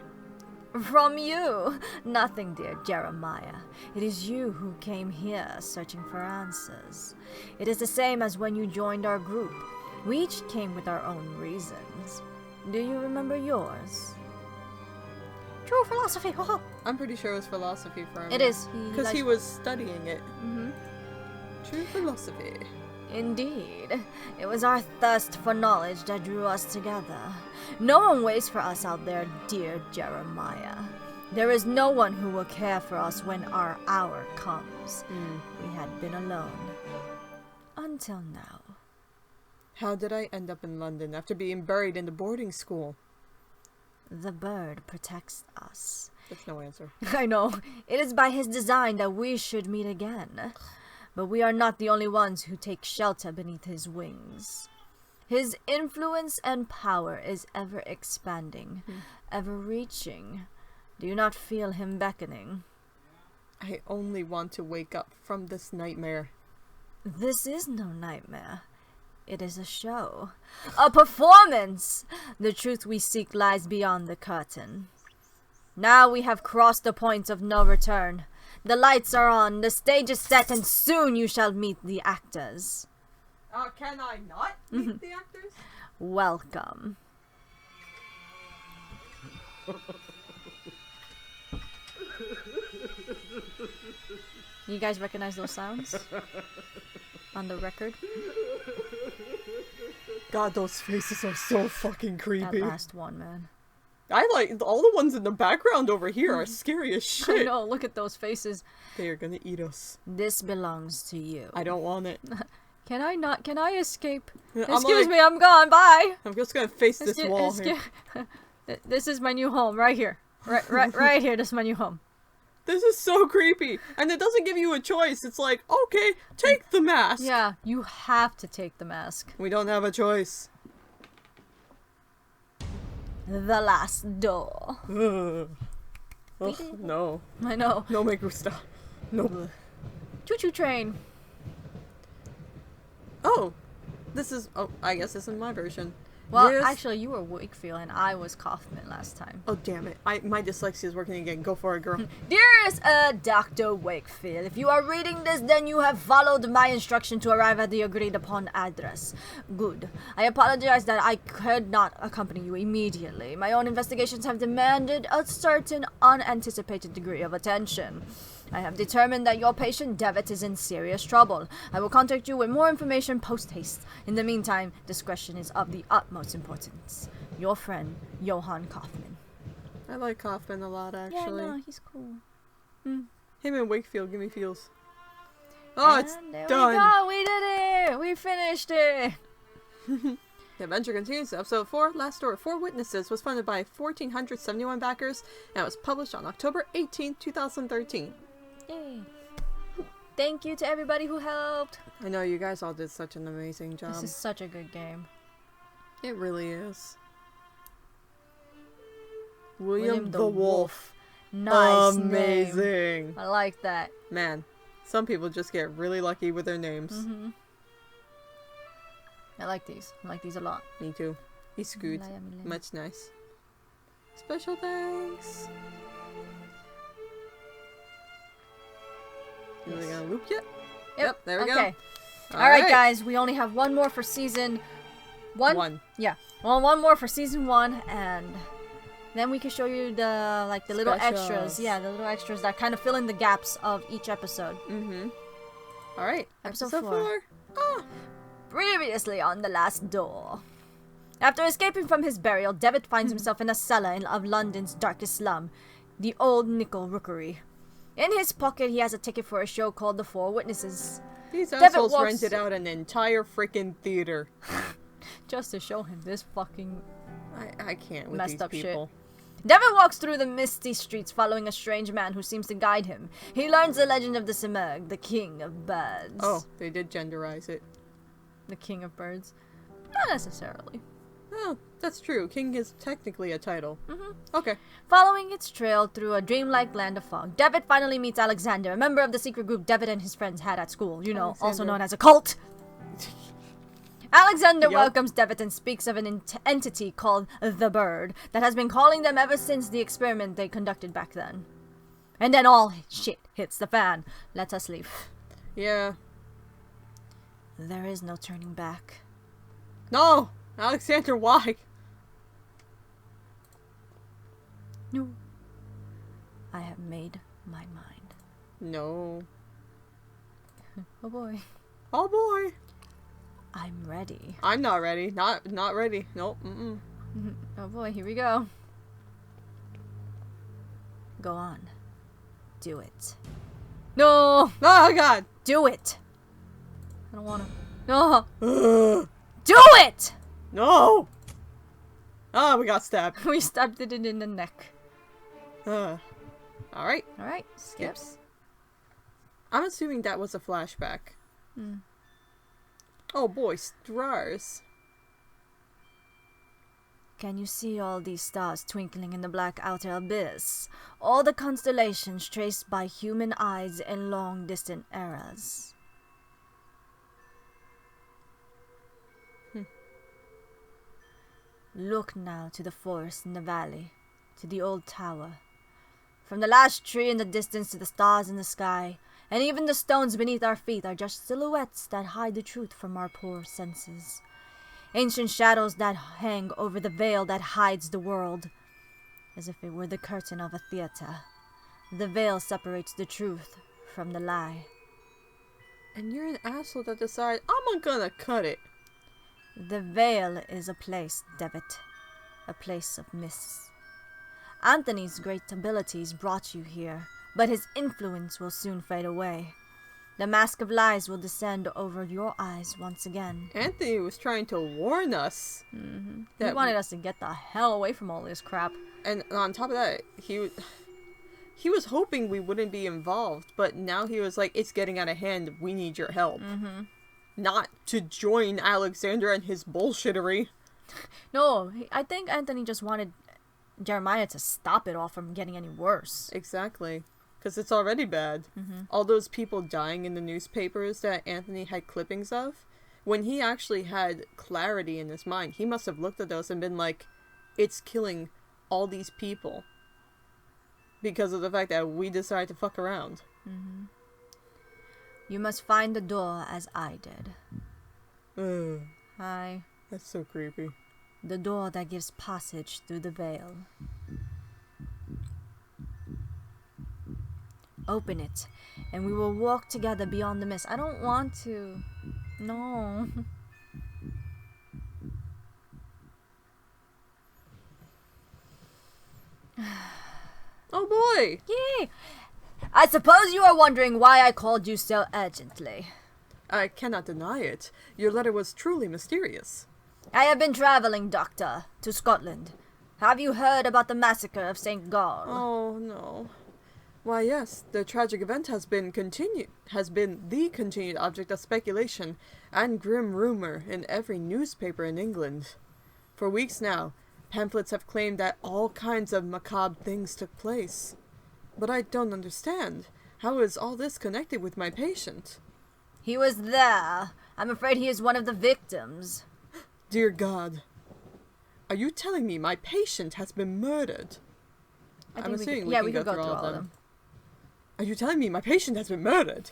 From you? Nothing, dear Jeremiah. It is you who came here searching for answers. It is the same as when you joined our group. We each came with our own reasons. Do you remember yours? True philosophy. I'm pretty sure it was philosophy for him. It is. Because he was studying it. Mm-hmm. True philosophy. Indeed. It was our thirst for knowledge that drew us together. No one waits for us out there, dear Jeremiah. There is no one who will care for us when our hour comes. We had been alone. Until now. How did I end up in London after being buried in the boarding school? The bird protects us. That's no answer. I know. It is by his design that we should meet again. But we are not the only ones who take shelter beneath his wings. His influence and power is ever expanding, ever reaching. Do you not feel him beckoning? I only want to wake up from this nightmare. This is no nightmare. It is a show. A performance! The truth we seek lies beyond the curtain. Now we have crossed the point of no return. The lights are on, the stage is set, and soon you shall meet the actors. Can I not meet the actors? Welcome. You guys recognize those sounds? On the record? God, those faces are so fucking creepy. That last one, man. I like all the ones in the background over here are scary as shit. I know, look at those faces. They are gonna eat us. This belongs to you. I don't want it. Can I escape? I'm Excuse me, I'm gone, bye! I'm just gonna face this wall here. This is my new home, right here. Right here, this is my new home. This is so creepy. And it doesn't give you a choice. It's like, okay, take the mask. Yeah, you have to take the mask. We don't have a choice. The last door. Ugh, no. I know. No me gusta. No. Choo-choo train. Oh, this is. Oh, I guess this is my version. Well, Yes. actually, you were Wakefield and I was Kaufman last time. Oh, damn it. My dyslexia is working again. Go for it, girl. Dearest Dr. Wakefield, if you are reading this, then you have followed my instruction to arrive at the agreed upon address. Good. I apologize that I could not accompany you immediately. My own investigations have demanded a certain unanticipated degree of attention. I have determined that your patient Devitt is in serious trouble. I will contact you with more information post-haste. In the meantime, discretion is of the utmost importance. Your friend, Johann Kaufman. I like Kaufman a lot, actually. Yeah, no, he's cool. Him and Wakefield give me feels. Oh, And it's there done. we go. We did it. We finished it. The adventure continues. Episode 4, Last Story, 4 Witnesses, was funded by 1,471 backers and was published on October 18, 2013. Yay. Thank you to everybody who helped. I know you guys all did such an amazing job. This is such a good game. It really is. William the Wolf. Nice name. Amazing. I like that. Man, some people just get really lucky with their names. I like these. I like these a lot. Me too. He's good. Much nice. Special thanks. Is it gonna loop yet? Yep, there we go. Okay. Alright, guys, we only have one more for season 1. Yeah. Well, one more for season 1, and then we can show you the little extras. Specials. Yeah, the little extras that kind of fill in the gaps of each episode. Alright, Episode episode 4. 4. Previously on The Last Door. After escaping from his burial, Devitt finds himself in a cellar of London's darkest slum, the Old Nickel Rookery. In his pocket, he has a ticket for a show called The Four Witnesses. These Devitt assholes walks- rented out an entire freaking theater. Just to show him this fucking I can't with Messed these up people. shit. Devin walks through the misty streets following a strange man who seems to guide him. He learns the legend of the Simurgh, the king of birds. Oh, they did genderize it. The king of birds? Not necessarily. Oh, that's true. King is technically a title. Okay. Following its trail through a dreamlike land of fog, Devitt finally meets Alexander, a member of the secret group Devitt and his friends had at school. You know, also Alexander. known as a cult. Alexander Yup. welcomes Devitt and speaks of an entity called the Bird that has been calling them ever since the experiment they conducted back then. And then all shit hits the fan. Let us leave. Yeah. There is no turning back. No! Alexander, why? No. I have made my mind. No. Oh boy. Oh boy. I'm ready. I'm not ready. Not ready. Nope. Oh boy, here we go. Go on. Do it. No! Oh god. Do it! I don't wanna. No! Ugh. Do it! No. Oh, we got stabbed. We stabbed it in the neck. All right. Alright, skip. Skips. I'm assuming that was a flashback. Oh boy, stars. Can you see all these stars twinkling in the black outer abyss? All the constellations traced by human eyes in long distant eras. Look now to the forest in the valley, to the old tower. From the last tree in the distance to the stars in the sky, and even the stones beneath our feet are just silhouettes that hide the truth from our poor senses. Ancient shadows that hang over the veil that hides the world, as if it were the curtain of a theater. The veil separates the truth from the lie. And you're an asshole that decides, I'm gonna cut it. The veil is a place, Devitt. A place of mists. Anthony's great abilities brought you here, but his influence will soon fade away. The mask of lies will descend over your eyes once again. Anthony was trying to warn us. He wanted us to get the hell away from all this crap. And on top of that, he was hoping we wouldn't be involved, but now he was like, it's getting out of hand, we need your help. Not to join Alexander and his bullshittery. No, I think Anthony just wanted Jeremiah to stop it all from getting any worse. Exactly. Because it's already bad. All those people dying in the newspapers that Anthony had clippings of, when he actually had clarity in his mind, he must have looked at those and been like, it's killing all these people. Because of the fact that we decided to fuck around. You must find the door as I did. Ugh, Hi. that's so creepy. The door that gives passage through the veil. Open it, and we will walk together beyond the mist. I don't want to. No. Oh boy! Yay! I suppose you are wondering why I called you so urgently. I cannot deny it. Your letter was truly mysterious. I have been traveling, Doctor, to Scotland. Have you heard about the massacre of St. Gall? Oh no. Why yes, the tragic event has been the continued object of speculation and grim rumor in every newspaper in England. For weeks now, pamphlets have claimed that all kinds of macabre things took place. But I don't understand. How is all this connected with my patient? He was there. I'm afraid he is one of the victims. Dear God. Are you telling me my patient has been murdered? I'm assuming we can go through all of them. Are you telling me my patient has been murdered?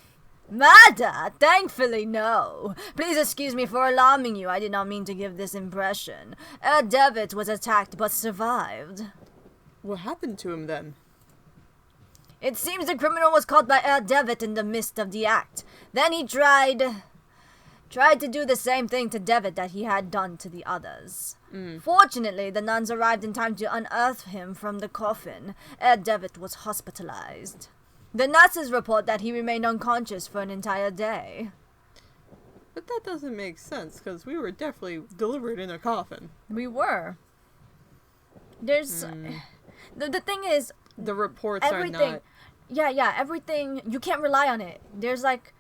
Murder? Thankfully, no. Please excuse me for alarming you. I did not mean to give this impression. Devitt was attacked but survived. What happened to him then? It seems the criminal was caught by Devitt in the midst of the act. Then he tried to do the same thing to Devitt that he had done to the others. Fortunately, the nuns arrived in time to unearth him from the coffin. Devitt was hospitalized. The nurses report that he remained unconscious for an entire day. But that doesn't make sense, because we were definitely delivered in a coffin. We were. There's the thing is, The reports everything. are not. Yeah, everything. You can't rely on it. There's like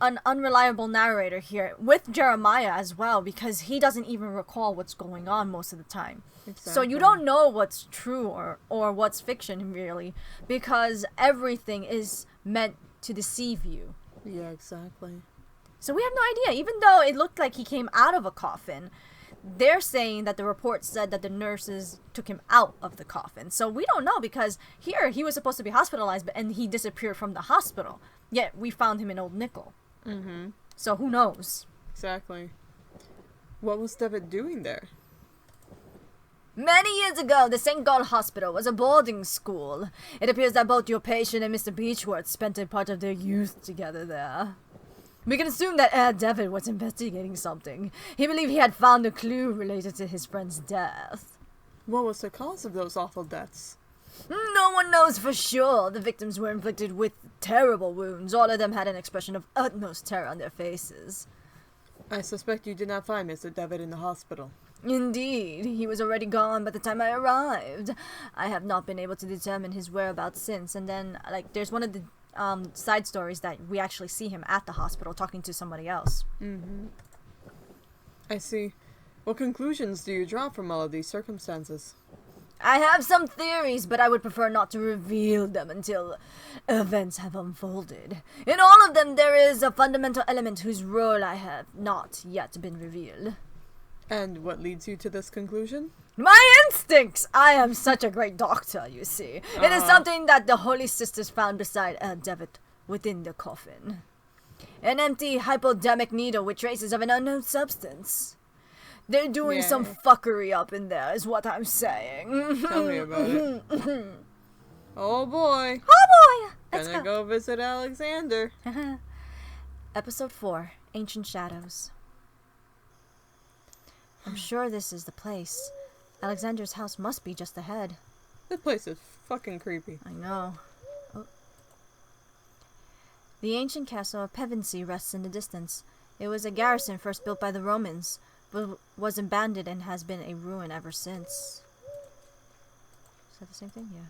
an unreliable narrator here with Jeremiah as well, because he doesn't even recall what's going on most of the time. Exactly. So you don't know what's true or what's fiction, really, because everything is meant to deceive you. Yeah, exactly. So we have no idea. Even though it looked like he came out of a coffin, they're saying that the report said that the nurses took him out of the coffin. So we don't know, because here he was supposed to be hospitalized, and he disappeared from the hospital. Yet we found him in Old Nickel. Mm-hmm. So who knows? Exactly. What was David doing there? Many years ago, the St. Gall Hospital was a boarding school. It appears that both your patient and Mr. Beechworth spent a part of their youth together there. We can assume that Herr David was investigating something. He believed he had found a clue related to his friend's death. What was the cause of those awful deaths? No one knows for sure. The victims were inflicted with terrible wounds. All of them had an expression of utmost terror on their faces. I suspect you did not find Mr. David in the hospital. Indeed, he was already gone by the time I arrived. I have not been able to determine his whereabouts since. And then, there's one of the side stories that we actually see him at the hospital talking to somebody else. Mm-hmm. I see. What conclusions do you draw from all of these circumstances? I have some theories, but I would prefer not to reveal them until events have unfolded. In all of them, there is a fundamental element whose role I have not yet been revealed. And what leads you to this conclusion? My instincts! I am such a great doctor, you see. It is something that the Holy Sisters found beside David within the coffin. An empty hypodermic needle with traces of an unknown substance. They're doing some fuckery up in there, is what I'm saying. Tell me about it. Oh boy. Oh boy! Let's Gonna go visit Alexander. Episode 4, Ancient Shadows. I'm sure this is the place. Alexander's house must be just ahead. This place is fucking creepy. I know. Oh. The ancient castle of Pevensey rests in the distance. It was a garrison first built by the Romans, but was abandoned and has been a ruin ever since. Is that the same thing? Yeah.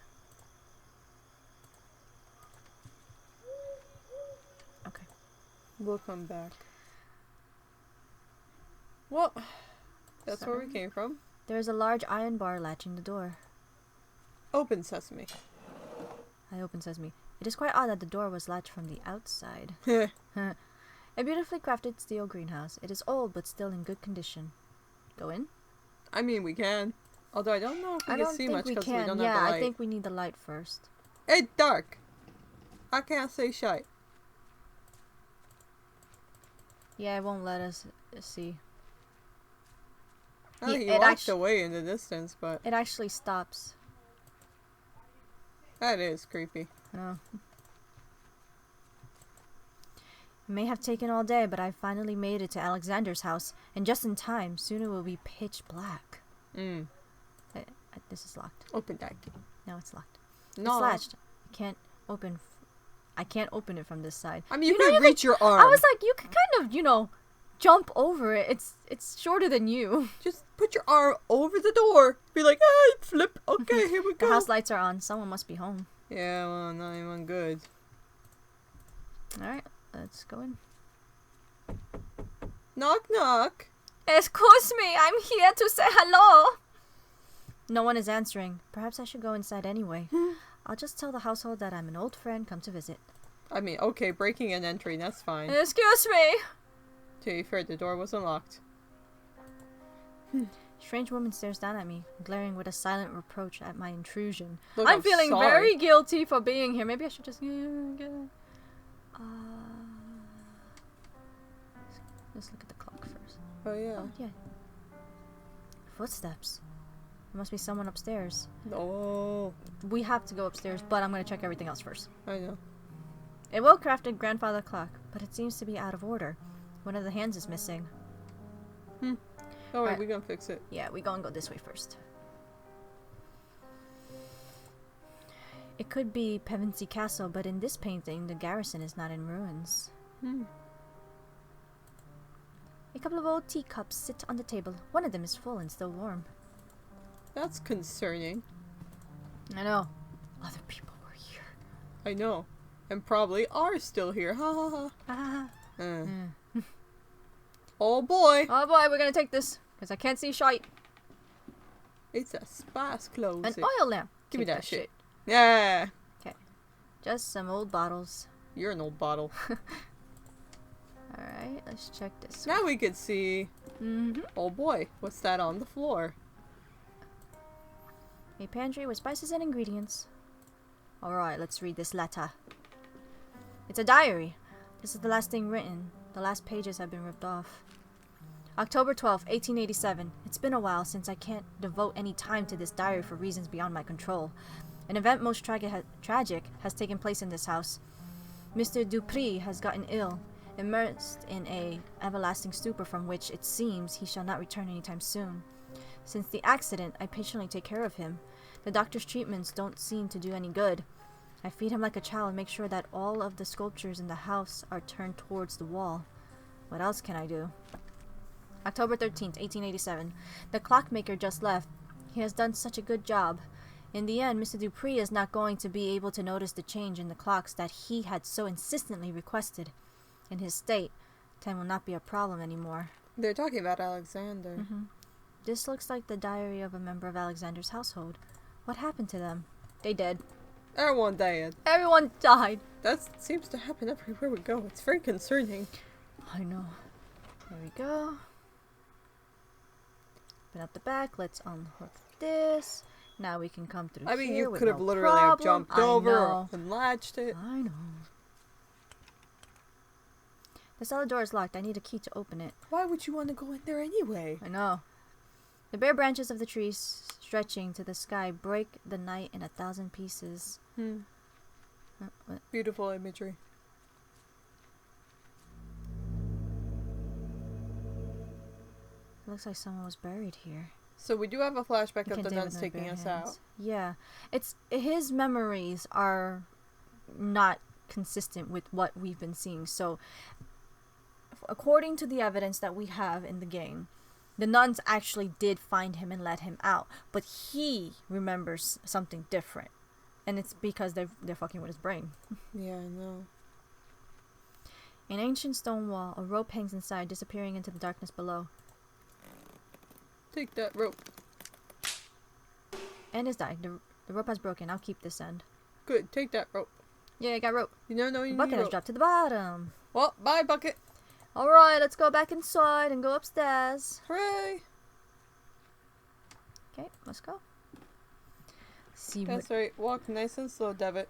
Okay. We'll come back. Well, that's where we came from. There is a large iron bar latching the door. Open sesame. I open sesame. It is quite odd that the door was latched from the outside. Heh. A beautifully crafted steel greenhouse. It is old but still in good condition. Go in? I mean, we can. Although I don't know if we can see much because we don't have the Yeah, light. I think we need the light first. It's dark. I can't say shite. Yeah, it won't let us see. Oh, Yeah, he it walked away in the distance, but It actually stops. that is creepy. Oh. It may have taken all day, but I finally made it to Alexander's house, and just in time. Soon it will be pitch black. This is locked. Open that. No, it's locked. No. It's latched. I can't open it from this side. I mean, you can reach your arm. I was like, you can kind of, jump over it. It's shorter than you. Just put your arm over the door. Be like, hey, flip. Okay, here we The go. house lights are on. Someone must be home. Yeah, well, not even good. Alright, let's go in. Knock, knock. Excuse me, I'm here to say hello. No one is answering. Perhaps I should go inside anyway. I'll just tell the household that I'm an old friend come to visit. I mean, okay, breaking and entering, that's fine. Excuse me. To be fair, the door wasn't locked. Strange woman stares down at me, glaring with a silent reproach at my intrusion. Look, I'm feeling sorry. very guilty for being here. Maybe I should just let's look at the clock first. Oh, yeah. Oh, yeah. Footsteps. There must be someone upstairs. Oh, We have to go upstairs, but I'm going to check everything else first. I know. A well-crafted grandfather clock, but it seems to be out of order. One of the hands is missing. Alright, Alright. we're gonna fix it. Yeah, we gonna go this way first. It could be Pevensey Castle, but in this painting, the garrison is not in ruins. A couple of old teacups sit on the table. One of them is full and still warm. That's concerning. I know. Other people were here. I know. And probably are still here. Ha ha ha. Ah. Oh boy. Oh boy, we're gonna take this. Because I can't see shite. It's a spice closet. An oil lamp. Give me Take that shit. Yeah. Okay. Just some old bottles. You're an old bottle. Alright, let's check this. Now we can see. Mm-hmm. Oh boy, what's that on the floor? A pantry with spices and ingredients. Alright, let's read this letter. It's a diary. This is the last thing written. The last pages have been ripped off. October 12th, 1887. It's been a while since I can't devote any time to this diary for reasons beyond my control. An event most tragic has taken place in this house. Mr. Dupree has gotten ill, immersed in a everlasting stupor from which it seems he shall not return anytime soon. Since the accident, I patiently take care of him. The doctor's treatments don't seem to do any good. I feed him like a child and make sure that all of the sculptures in the house are turned towards the wall. What else can I do? October 13th, 1887. The clockmaker just left. He has done such a good job. In the end, Mr. Dupree is not going to be able to notice the change in the clocks that he had so insistently requested. In his state, time will not be a problem anymore. They're talking about Alexander. Mm-hmm. This looks like the diary of a member of Alexander's household. What happened to them? They dead. Everyone died. Everyone died. That seems to happen everywhere we go. It's very concerning. I know. There we go. Open up the back. Let's unhook this. Now we can come through. I mean, here you with could have no literally problem. jumped I over know. and latched it. I know. The cellar door is locked. I need a key to open it. Why would you want to go in there anyway? I know. The bare branches of the trees stretching to the sky break the night in 1,000 pieces. What? Beautiful imagery. It looks like someone was buried here. So we do have a flashback You of can the dig nuns with no taking bare us hands. out. Yeah. It's his memories are not consistent with what we've been seeing. So according to the evidence that we have in the game, the nuns actually did find him and let him out, but he remembers something different. And it's because they're fucking with his brain. Yeah, I know. An ancient stone wall, a rope hangs inside, disappearing into the darkness below. Take that rope. End is dying. The rope has broken. I'll keep this end. Good, take that rope. Yeah, I got rope. You never know you The need bucket has rope. dropped to the bottom. Well, bye, bucket. Alright, let's go back inside and go upstairs. Hooray! Okay, let's go. See That's right. Walk nice and slow, Devitt.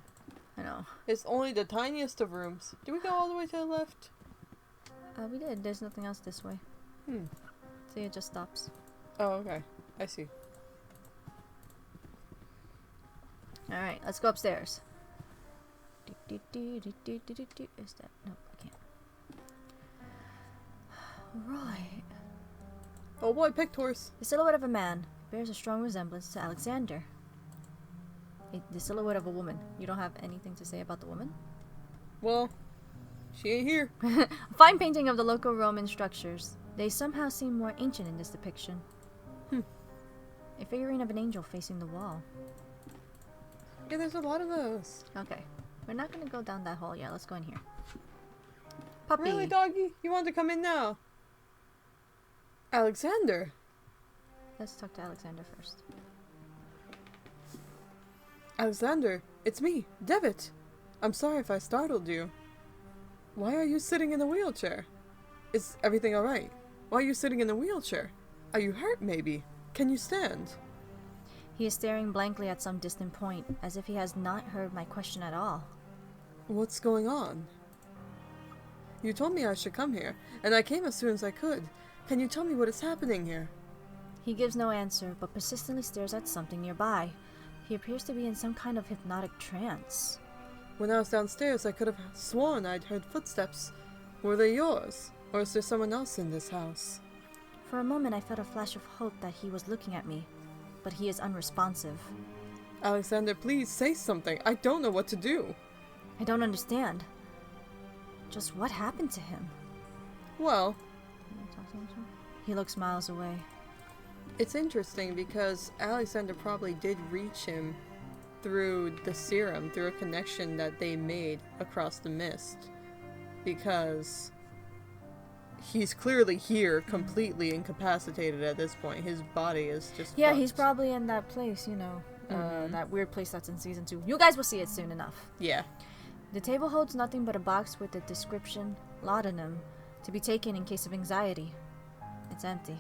I know. It's only the tiniest of rooms. Do we go all the way to the left? We did. There's nothing else this way. See, it just stops. Oh, okay. I see. Alright, let's go upstairs. Is that? No, I can't. Right. Oh boy, picked horse. The silhouette of a man bears a strong resemblance to Alexander. The silhouette of a woman. You don't have anything to say about the woman? Well, she ain't here. A fine painting of the local Roman structures. They somehow seem more ancient in this depiction. A figurine of an angel facing the wall. Yeah, there's a lot of those. Okay. We're not gonna go down that hall yet. Let's go in here. Puppy. Really, doggy? You want to come in now? Alexander. Let's talk to Alexander first. Alexander, it's me, Devitt. I'm sorry if I startled you. Why are you sitting in a wheelchair? Is everything alright? Why are you sitting in a wheelchair? Are you hurt, maybe? Can you stand? He is staring blankly at some distant point, as if he has not heard my question at all. What's going on? You told me I should come here, and I came as soon as I could. Can you tell me what is happening here? He gives no answer, but persistently stares at something nearby. He appears to be in some kind of hypnotic trance. When I was downstairs, I could have sworn I'd heard footsteps. Were they yours? Or is there someone else in this house? For a moment I felt a flash of hope that he was looking at me, but he is unresponsive. Alexander, please say something. I don't know what to do. I don't understand. Just what happened to him? Well, He looks miles away. It's interesting because Alexander probably did reach him through the serum, through a connection that they made across the mist. Because he's clearly here, completely incapacitated at this point. His body is just Yeah, fucked. he's probably in that place, that weird place that's in season 2. You guys will see it soon enough. Yeah. The table holds nothing but a box with the description, laudanum, to be taken in case of anxiety. It's empty.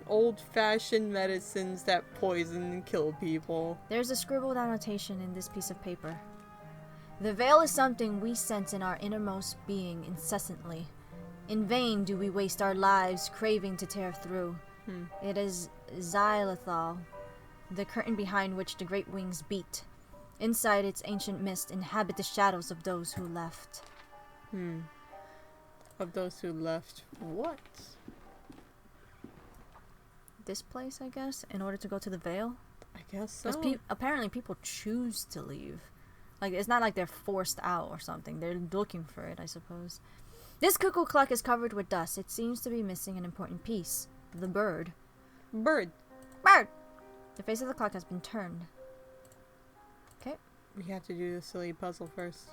Old-fashioned medicines that poison and kill people. There's a scribbled annotation in this piece of paper. The veil is something we sense in our innermost being incessantly. In vain do we waste our lives craving to tear through. It is xylithol, the curtain behind which the great wings beat. Inside its ancient mist inhabit the shadows of those who left. Of those who left what? This place, I guess, in order to go to the veil? I guess so. Because apparently people choose to leave. Like, it's not like they're forced out or something. They're looking for it, I suppose. This cuckoo clock is covered with dust. It seems to be missing an important piece. The bird. Bird. Bird! The face of the clock has been turned. Okay. We have to do the silly puzzle first.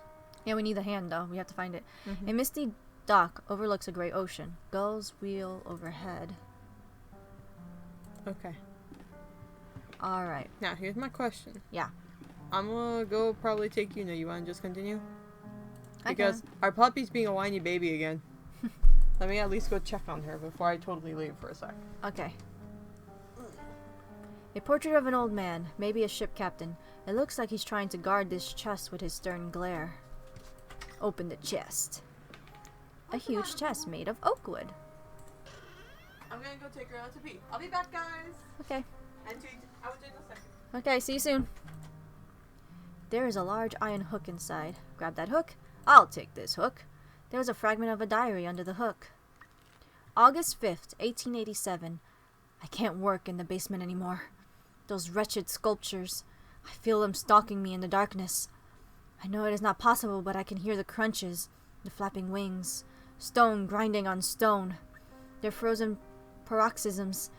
Yeah, we need the hand, though. We have to find it. A misty dock overlooks a great ocean. Gulls wheel overhead. Okay. Alright. Now, here's my question. Yeah. I'm gonna go probably take you. No, you wanna just continue? I Because can. our puppy's being a whiny baby again. Let me at least go check on her before I totally leave for a sec. Okay. A portrait of an old man, maybe a ship captain. It looks like he's trying to guard this chest with his stern glare. Open the chest. A huge chest made of oak wood. I'm gonna go take her out to pee. I'll be back, guys. Okay. I will take a second. Okay, see you soon. There is a large iron hook inside. Grab that hook. I'll take this hook. There is a fragment of a diary under the hook. August 5th, 1887. I can't work in the basement anymore. Those wretched sculptures. I feel them stalking me in the darkness. I know it is not possible, but I can hear the crunches, the flapping wings, stone grinding on stone. Their frozen paroxysms.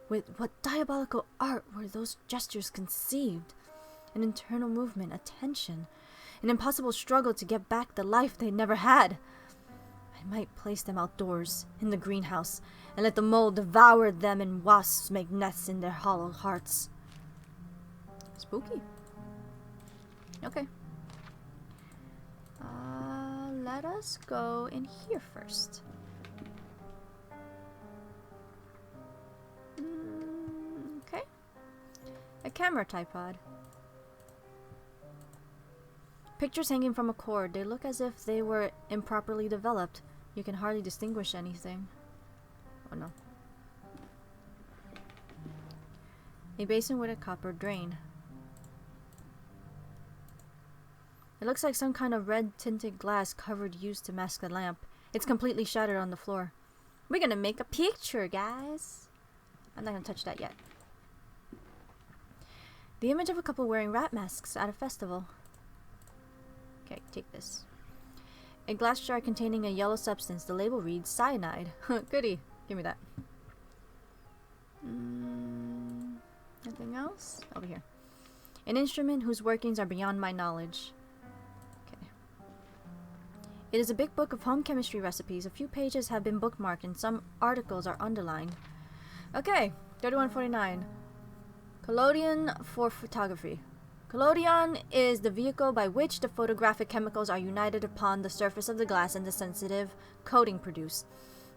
With what diabolical art were those gestures conceived? An internal movement, a tension, an impossible struggle to get back the life they never had. I might place them outdoors, in the greenhouse, and let the mold devour them and wasps make nests in their hollow hearts. Spooky. Okay. Let us go in here first. Okay. A camera tripod. Pictures hanging from a cord. They look as if they were improperly developed. You can hardly distinguish anything. Oh no. A basin with a copper drain. It looks like some kind of red tinted glass covered used to mask the lamp. It's completely shattered on the floor. We're gonna make a picture, guys. I'm not gonna touch that yet. The image of a couple wearing rat masks at a festival. Okay, take this. A glass jar containing a yellow substance. The label reads cyanide. Goody. Give me that. Nothing else? Over here. An instrument whose workings are beyond my knowledge. Okay. It is a big book of home chemistry recipes. A few pages have been bookmarked and some articles are underlined. Okay, 3149. Collodion for photography. Collodion is the vehicle by which the photographic chemicals are united upon the surface of the glass and the sensitive coating produced.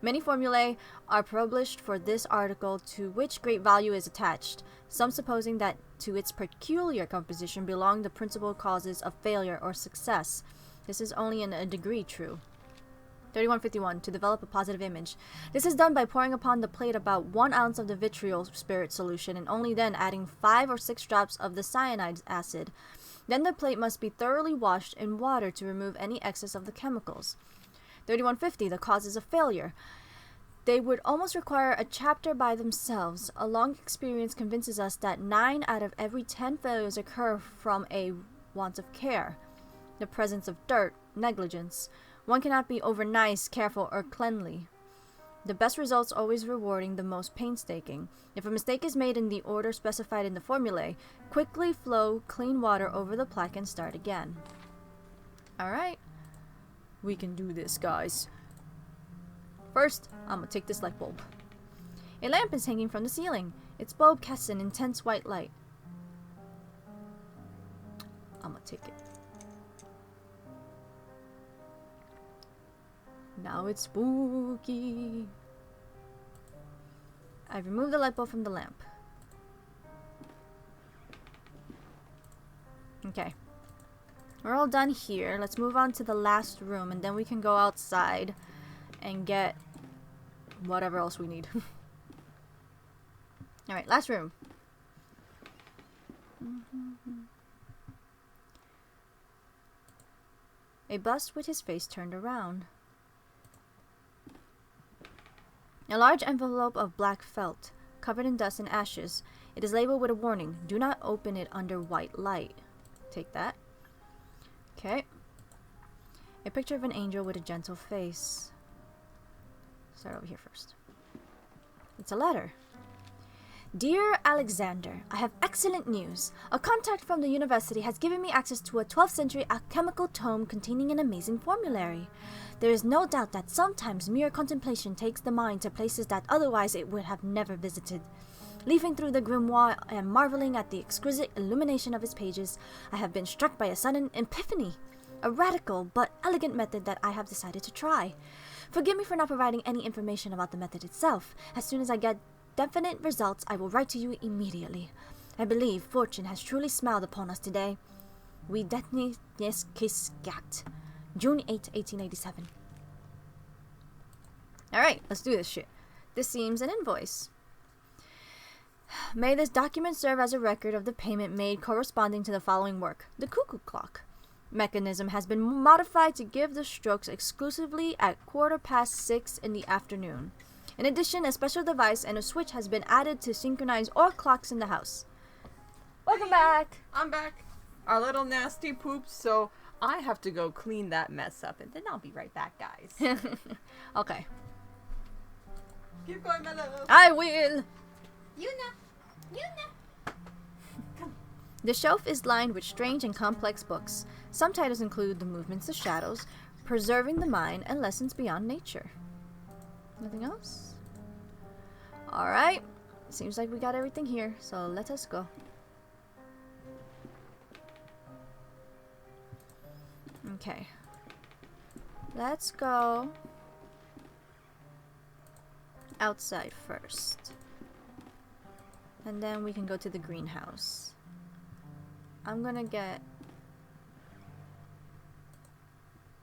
Many formulae are published for this article to which great value is attached, some supposing that to its peculiar composition belong the principal causes of failure or success. This is only in a degree true. 3151. To develop a positive image. This is done by pouring upon the plate about 1 ounce of the vitriol spirit solution and only then adding 5 or 6 drops of the cyanide acid. Then the plate must be thoroughly washed in water to remove any excess of the chemicals. 3150. The causes of failure. They would almost require a chapter by themselves. A long experience convinces us that 9 out of every 10 failures occur from a want of care, the presence of dirt, negligence. One cannot be over nice, careful, or cleanly. The best results always rewarding the most painstaking. If a mistake is made in the order specified in the formulae, quickly flow clean water over the plaque and start again. Alright. We can do this, guys. First, I'm gonna take this light bulb. A lamp is hanging from the ceiling. Its bulb casts an intense white light. I'm gonna take it. Now it's spooky. I've removed the light bulb from the lamp. Okay. We're all done here. Let's move on to the last room and then we can go outside and get whatever else we need. Alright, last room. A bust with his face turned around. A large envelope of black felt, covered in dust and ashes. It is labeled with a warning. Do not open it under white light. Take that. Okay. A picture of an angel with a gentle face. Start over here first. It's a letter. Dear Alexander, I have excellent news. A contact from the university has given me access to a 12th century alchemical tome containing an amazing formulary. There is no doubt that sometimes mere contemplation takes the mind to places that otherwise it would have never visited. Leafing through the grimoire and marveling at the exquisite illumination of its pages, I have been struck by a sudden epiphany, a radical but elegant method that I have decided to try. Forgive me for not providing any information about the method itself. As soon as I get definite results, I will write to you immediately. I believe fortune has truly smiled upon us today. We detni Kiskat. June 8, 1887. Alright, let's do this shit. This seems an invoice. May this document serve as a record of the payment made corresponding to the following work. The cuckoo clock. Mechanism has been modified to give the strokes exclusively at 6:15 in the afternoon. In addition, a special device and a switch has been added to synchronize all clocks in the house. Welcome back! I'm back. Our little nasty poops, so I have to go clean that mess up, and then I'll be right back, guys. Okay. Keep going, my love. I will! Yuna! The shelf is lined with strange and complex books. Some titles include The Movements of Shadows, Preserving the Mind, and Lessons Beyond Nature. Nothing else? Alright. Seems like we got everything here, so let us go. Okay. Let's go outside first. And then we can go to the greenhouse. I'm gonna get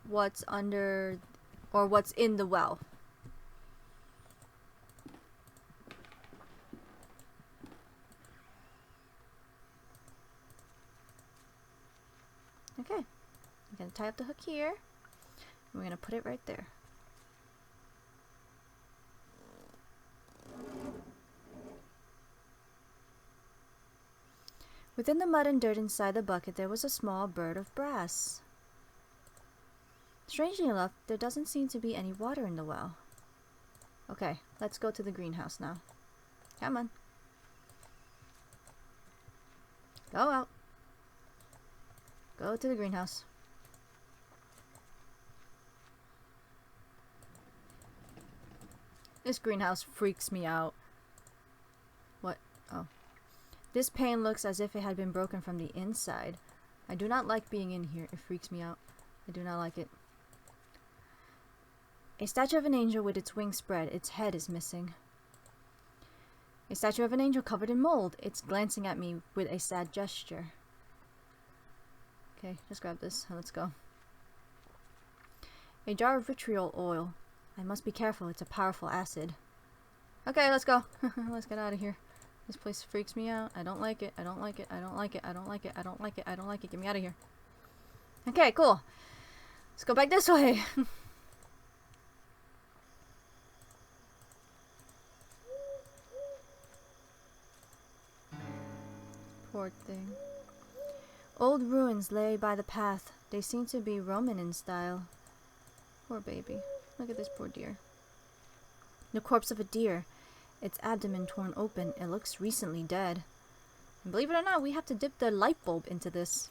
what's under or what's in the well. Okay, I'm gonna tie up the hook here. We're gonna put it right there. Within the mud and dirt inside the bucket, there was a small bird of brass. Strangely enough, there doesn't seem to be any water in the well. Okay, let's go to the greenhouse now. Come on. Go out. Go to the greenhouse. This greenhouse freaks me out. What? Oh. This pane looks as if it had been broken from the inside. I do not like being in here. It freaks me out. I do not like it. A statue of an angel with its wings spread. Its head is missing. A statue of an angel covered in mold. It's glancing at me with a sad gesture. Okay, just grab this and let's go. A jar of vitriol oil. I must be careful. It's a powerful acid. Okay, let's go. Let's get out of here. This place freaks me out. I don't like it. I don't like it. I don't like it. I don't like it. I don't like it. I don't like it. Get me out of here. Okay, cool. Let's go back this way. Poor thing. Old ruins lay by the path. They seem to be Roman in style. Poor baby. Look at this poor deer. The corpse of a deer. Its abdomen torn open. It looks recently dead. And believe it or not, we have to dip the light bulb into this.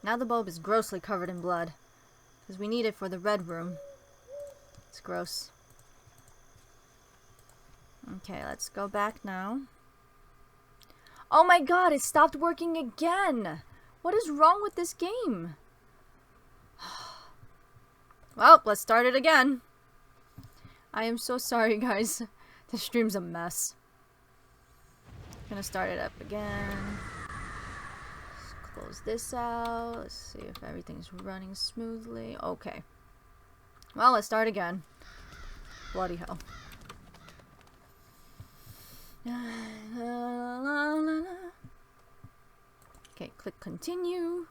Now the bulb is grossly covered in blood. Because we need it for the red room. It's gross. Okay, let's go back now. Oh my god, it stopped working again! What is wrong with this game? Well, let's start it again. I am so sorry, guys. The stream's a mess. Gonna start it up again. Let's close this out. Let's see if everything's running smoothly. Okay. Well, let's start again. Bloody hell. Okay, click continue.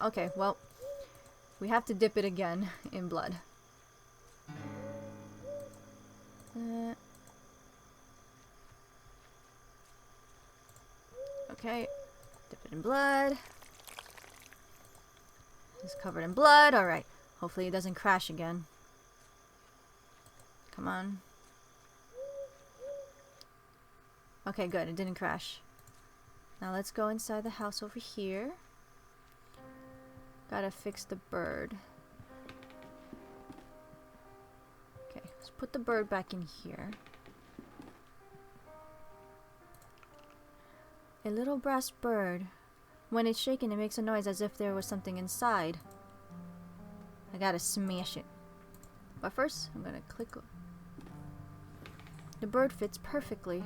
Okay, well, we have to dip it again in blood. Okay, dip it in blood. It's covered in blood. Alright, hopefully it doesn't crash again. Come on. Okay, good, it didn't crash. Now let's go inside the house over here. Gotta fix the bird. Okay, let's put the bird back in here. A little brass bird. When it's shaken, it makes a noise as if there was something inside. I gotta smash it. But first, I'm gonna click. The bird fits perfectly.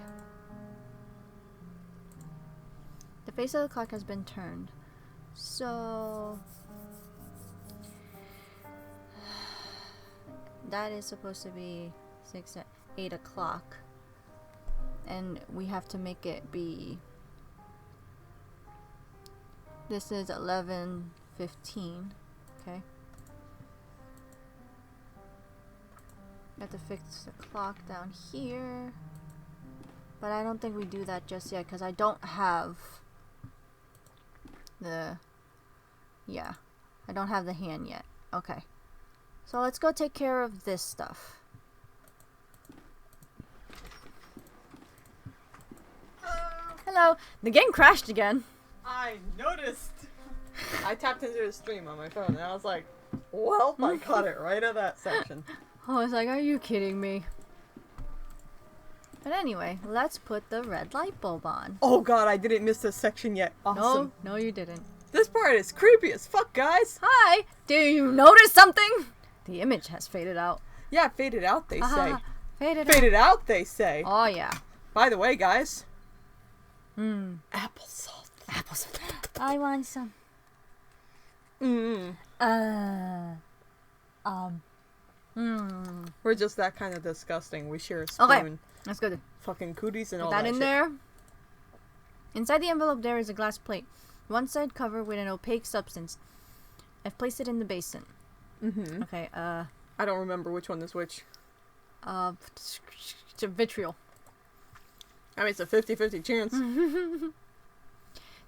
The face of the clock has been turned. So that is supposed to be 8 o'clock. And we have to make it be... This is 11:15. Okay. We have to fix the clock down here. But I don't think we do that just yet because I don't have the... Yeah. I don't have the hand yet. Okay. So let's go take care of this stuff. Hello. The game crashed again. I noticed. I tapped into the stream on my phone and I was like, well, I caught it right at that section. I was like, are you kidding me? But anyway, let's put the red light bulb on. Oh god, I didn't miss this section yet. Awesome. No, you didn't. This part is creepy as fuck, guys. Hi! Do you notice something? The image has faded out. Yeah, faded out, they say. Faded out, they say. Oh, yeah. By the way, guys. Applesauce. Applesauce. I want some. We're just that kind of disgusting. We share a spoon. Okay, that's good. Fucking cooties and Put all that that in shit. there. Inside the envelope there is a glass plate. One side covered with an opaque substance. I've placed it in the basin. Okay, I don't remember which one is which. Vitriol. I mean, it's a 50-50 chance.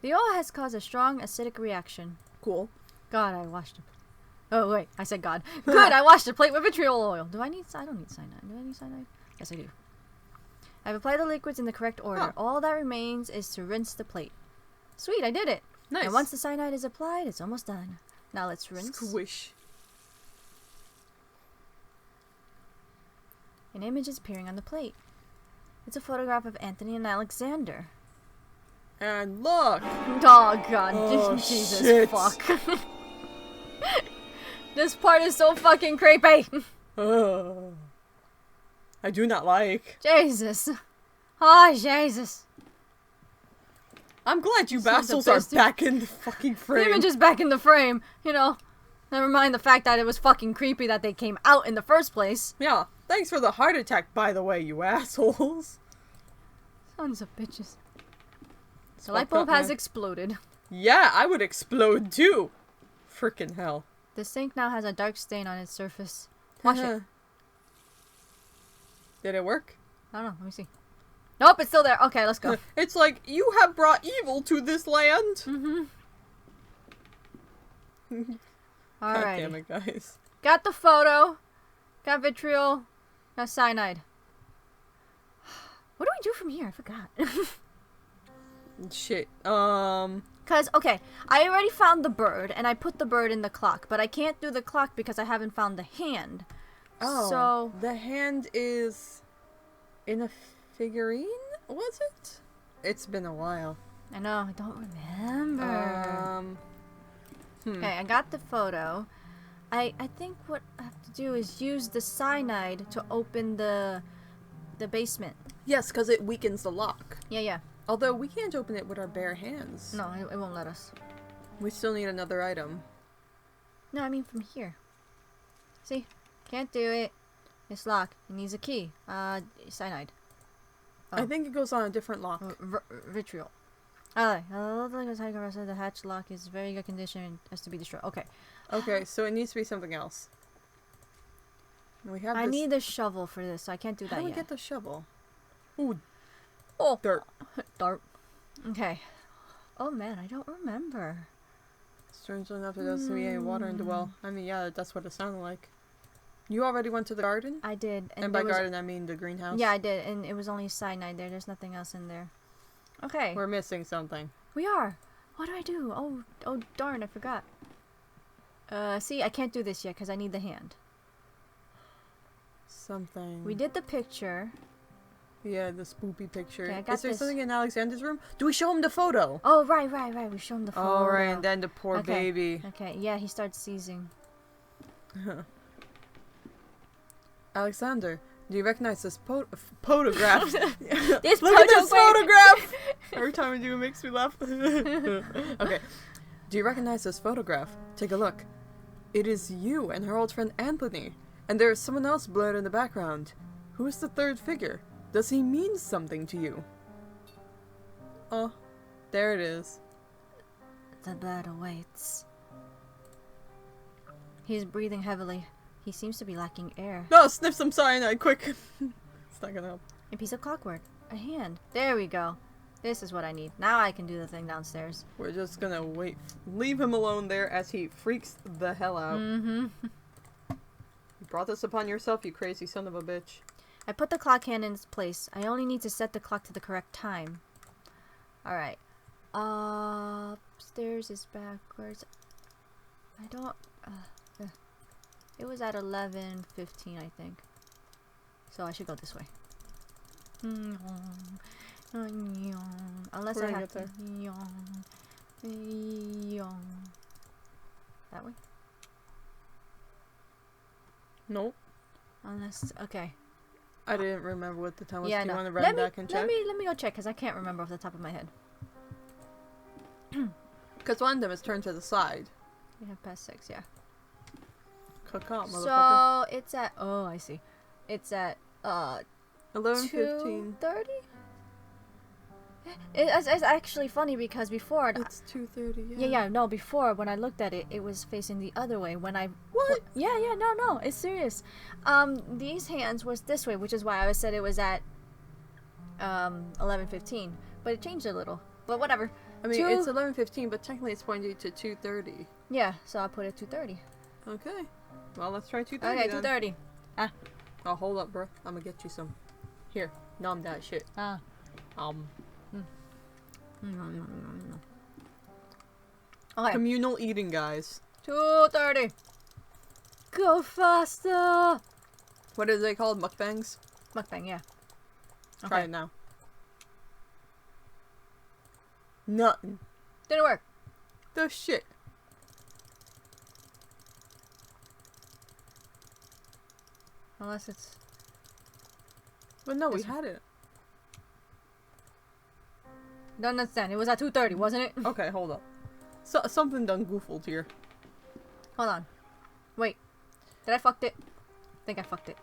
The oil has caused a strong acidic reaction. Cool. God, I washed it. Oh, wait, I said God. Good, I washed the plate with vitriol oil. Do I need... I don't need cyanide. Do I need cyanide? Yes, I do. I've applied the liquids in the correct order. All that remains is to rinse the plate. Sweet, I did it. Nice. And once the cyanide is applied, it's almost done. Now let's rinse. Squish. An image is appearing on the plate. It's a photograph of Anthony and Alexander. And look! Oh, God. Oh, Jesus shit. fuck. This part is so fucking creepy. I do not like. Jesus. Oh, Jesus. I'm glad you Sons of bastards are bitches. back in the fucking frame. The image is back in the frame. You know, never mind the fact that it was fucking creepy that they came out in the first place. Yeah, thanks for the heart attack, by the way, you assholes. Sons of bitches. It's The light fucked bulb up, has man. exploded. Yeah, I would explode too. Frickin' hell. The sink now has a dark stain on its surface. Wash it. Did it work? I don't know. Let me see. Nope, it's still there. Okay, let's go. It's like, you have brought evil to this land. Mm-hmm. God Alright. damn it, guys. Got the photo. Got vitriol. Got cyanide. What do we do from here? I forgot. Shit. Cause, okay, I already found the bird, and I put the bird in the clock, but I can't do the clock because I haven't found the hand. Oh. So... The hand is in a figurine? Was it? It's been a while. I know, I don't remember. Okay, I got the photo. I think what I have to do is use the cyanide to open the basement. Yes, because it weakens the lock. Yeah. Although we can't open it with our bare hands. No, it won't let us. We still need another item. No, I mean from here. See? Can't do it. It's locked. It needs a key. Cyanide. Oh. I think it goes on a different lock. Vitriol. Alright. The hatch lock is very good condition and has to be destroyed. Okay. Okay, so it needs to be something else. We have I need a shovel for this, so I can't do that yet. How do we yet. get the shovel? Ooh. Oh. Dirt. Dirt. Okay. Oh man, I don't remember. Strangely enough, there doesn't seem to be any water in the well. I mean, yeah, that's what it sounded like. You already went to the garden? I did. And by garden, I mean the greenhouse? Yeah, I did, and it was only cyanide there. There's nothing else in there. Okay. We're missing something. We are. What do I do? Oh darn, I forgot. See, I can't do this yet because I need the hand. Something. We did the picture. Yeah, the spoopy picture. Okay, I got Is there this. something in Alexander's room? Do we show him the photo? Oh, right. We show him the photo. Oh, right, and then the poor Okay. baby. Okay, yeah, he starts seizing. Alexander, do you recognize this photograph? This Look at this photograph! Every time I do, it makes me laugh. Okay. Do you recognize this photograph? Take a look. It is you and her old friend Anthony. And there is someone else blurred in the background. Who is the third figure? Does he mean something to you? Oh, there it is. The blood awaits. He's breathing heavily. He seems to be lacking air. No, sniff some cyanide, quick. It's not gonna help. A piece of clockwork. A hand. There we go. This is what I need. Now I can do the thing downstairs. We're just gonna wait. Leave him alone there as he freaks the hell out. Mm-hmm. You brought this upon yourself, you crazy son of a bitch. I put the clock hand in its place. I only need to set the clock to the correct time. Alright. Upstairs is backwards. I don't... It was at 11:15, I think. So I should go this way. Unless We're I gonna have to... That way? Nope. Unless... Okay. I didn't remember what the time was. Yeah, Do you no. want to run back and check? Let me go check, because I can't remember off the top of my head. Because one of them is turned to the side. We have past 6, yeah. Caca, motherfucker. So, it's at... Oh, I see. It's at, 11:15. 2:30? It's actually funny because before... It's 2:30, Yeah, no, before, when I looked at it, it was facing the other way. When I... What? Yeah, no, it's serious. These hands was this way, which is why I said it was at, 11:15. But it changed a little. But whatever. I mean, it's 11:15, but technically it's pointing to 2:30. Yeah, so I put it 2:30. Okay. Well, let's try 2:30 Okay, then. 2:30. Oh, hold up, bro. I'm gonna get you some. Here, nom that shit. Okay. Communal eating, guys. 2:30. Go faster. What are they called? Mukbangs? Mukbang, yeah. Try it now. Nothing. Didn't work. The shit. Unless it's... But no, we This one. had it. Don't understand. It was at 2:30, wasn't it? Okay, hold up. So, something done goofled here. Hold on. Wait. Did I fucked it? I think I fucked it.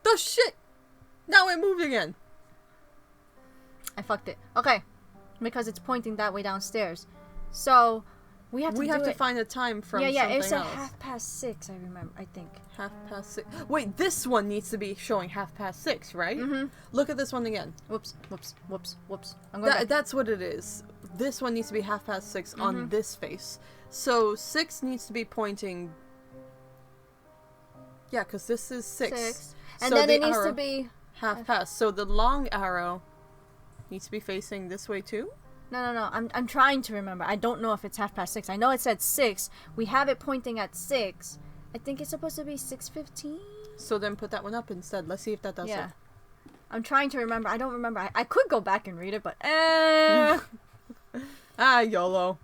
The shit! Now it moved again. I fucked it. Okay. Because it's pointing that way downstairs. So, we have to find a time from Yeah, something it's at else. 6:30, I remember, I think. 6:30. Wait, this one needs to be showing 6:30, right? Mm-hmm. Look at this one again. Whoops. I'm going back. That's what it is. This one needs to be 6:30 on this face. So 6 needs to be pointing Yeah, because this is 6. And So then the it needs to arrow- be... half past. So the long arrow needs to be facing this way too? No. I'm trying to remember. I don't know if it's 6:30. I know it said 6. We have it pointing at 6. I think it's supposed to be 6:15. So then put that one up instead. Let's see if that does Yeah. it. I'm trying to remember. I don't remember. I could go back and read it, but YOLO.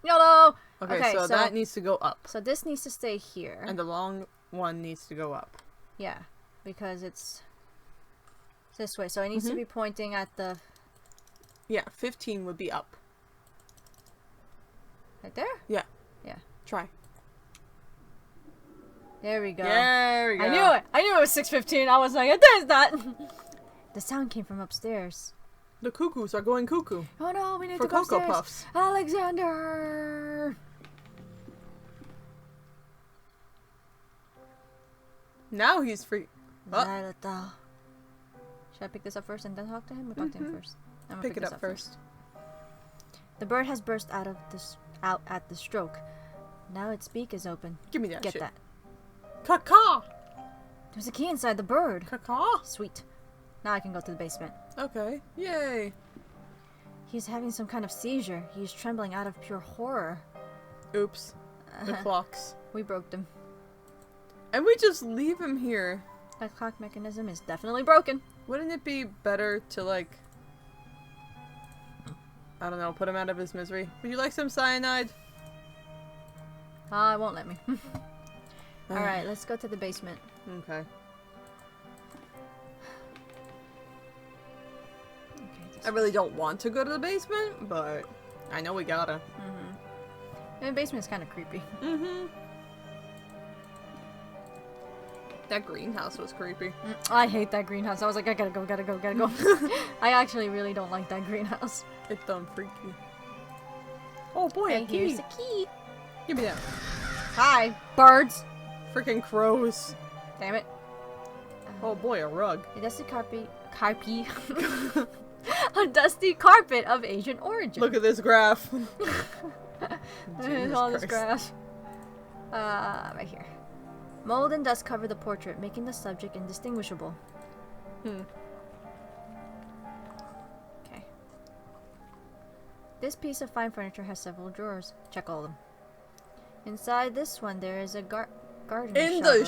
YOLO! Okay, so that needs to go up. So this needs to stay here. And the long one needs to go up. Yeah, because it's this way. So it needs to be pointing at the... Yeah, 15 would be up. Right there? Yeah. Yeah. Try. There we go. There we go. I knew it. I knew it was 6:15. I was like, it is that. The sound came from upstairs. The cuckoos are going cuckoo. Oh no, we need For to go Cocoa upstairs. Puffs. Alexander. Now he's free. Oh, Violeta. Should I pick this up first and then talk to him? We'll talk to him first. I'm gonna pick it this up first. The bird has burst out at the stroke. Now its beak is open. Give me that Get shit. that. Caca! There's a key inside the bird. Caca! Sweet. Now I can go to the basement. Okay. Yay. He's having some kind of seizure. He's trembling out of pure horror. Oops. The clocks. We broke them. And we just leave him here. That clock mechanism is definitely broken. Wouldn't it be better to, like, I don't know, put him out of his misery? Would you like some cyanide? Ah, it won't let me. Alright, let's go to the basement. Okay. Okay. I really don't want to go to the basement, but I know we gotta. The basement's kind of creepy. That greenhouse was creepy. I hate that greenhouse. I was like, I gotta go. I actually really don't like that greenhouse. It's dumb freaky. Oh boy, a And key. here's the key. Give me that. Hi, birds. Freaking crows. Damn it. Oh boy, a rug. A dusty a dusty carpet of Asian origin. Look at this graph. There's all this grass. Right here. Mold and dust cover the portrait, making the subject indistinguishable. Okay. This piece of fine furniture has several drawers. Check all of them. Inside this one, there is a garden shower.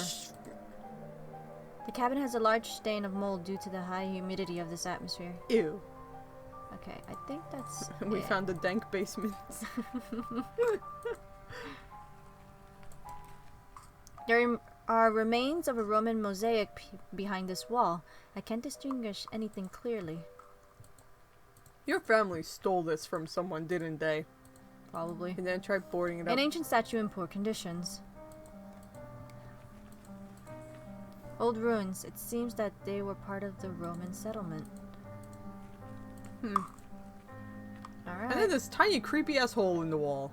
The cabin has a large stain of mold due to the high humidity of this atmosphere. Ew. Okay, I think that's We it. found a dank basement. There are remains of a Roman mosaic behind this wall. I can't distinguish anything clearly. Your family stole this from someone, didn't they? Probably. And then tried boarding it up. An ancient statue in poor conditions. Old ruins. It seems that they were part of the Roman settlement. Alright. And then this tiny creepy ass hole in the wall.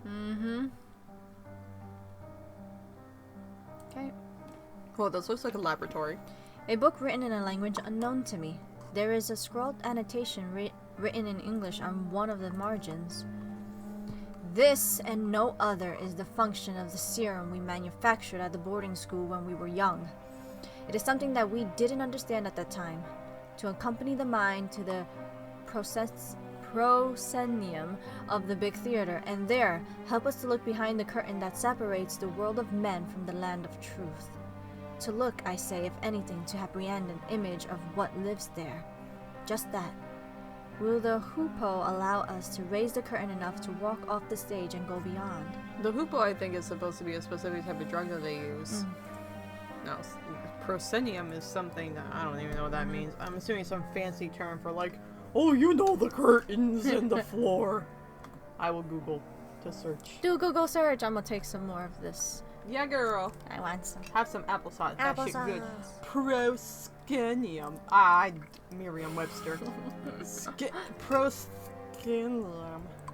Okay. Oh, this looks like a laboratory. A book written in a language unknown to me. There is a scrawled annotation written in English on one of the margins. This and no other is the function of the serum we manufactured at the boarding school when we were young. It is something that we didn't understand at that time. To accompany the mind to the proscenium of the big theater, and there help us to look behind the curtain that separates the world of men from the land of truth. To look, I say, if anything, to apprehend an image of what lives there. Just that. Will the hoopoe allow us to raise the curtain enough to walk off the stage and go beyond? The hoopoe, I think, is supposed to be a specific type of drug that they use. No, proscenium is something that I don't even know what that means. I'm assuming some fancy term for like, oh, you know, the curtains and the floor. I will Google to search. Do Google search. I'm gonna take some more of this. Yeah, girl. I want some. Have some applesauce. That shit good. Applesauce. Proscenium. Merriam-Webster. Proscenium.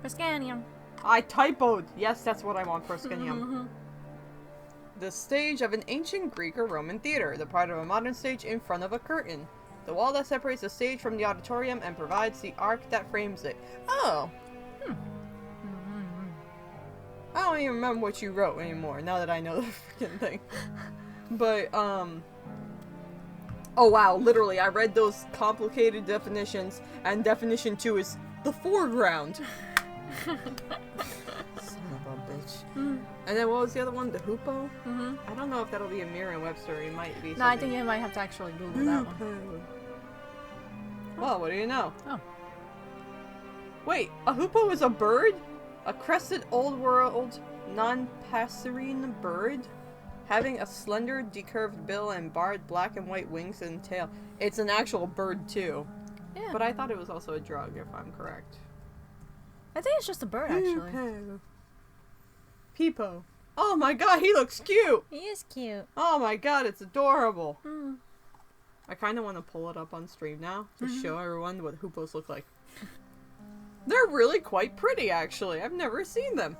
Proscenium. I typoed. Yes, that's what I want. Proscenium. The stage of an ancient Greek or Roman theater. The part of a modern stage in front of a curtain. The wall that separates the stage from the auditorium and provides the arc that frames it. Oh. I don't even remember what you wrote anymore, now that I know the freaking thing. But, oh wow, literally, I read those complicated definitions, and definition 2 is the foreground. Son of a bitch. Mm. And then what was the other one? The hoopoe? Mm-hmm. I don't know if that'll be a Merriam-Webster. It might be something. No, I think you might have to actually Google that one. Hoopoe. Well, what do you know? Oh. Wait, a hoopoe is a bird? A crested old world non-passerine bird? Having a slender, decurved bill and barred black and white wings and tail. It's an actual bird too. Yeah. But I thought it was also a drug, if I'm correct. I think it's just a bird, actually. Hoopoe. Peepo. Oh my god, he looks cute! He is cute. Oh my god, it's adorable! Mm. I kind of want to pull it up on stream now to show everyone what hoopos look like. They're really quite pretty, actually. I've never seen them.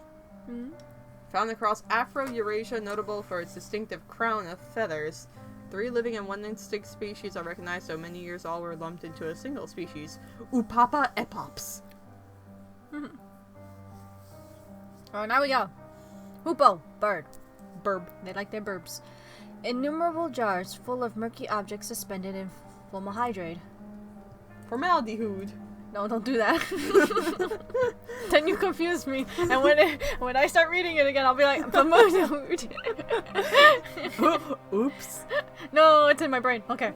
Mm. Found across Afro-Eurasia, notable for its distinctive crown of feathers. 3 living and 1 extinct species are recognized, so many years all were lumped into a single species. Upapa epops. Oh, now we go. Hoopoe, bird. Burb. They like their burbs. Innumerable jars full of murky objects suspended in formaldehyde. Formaldehyde. No, don't do that. Then you confuse me. And when I start reading it again, I'll be like, formaldehyde. Oops. No, it's in my brain. Okay.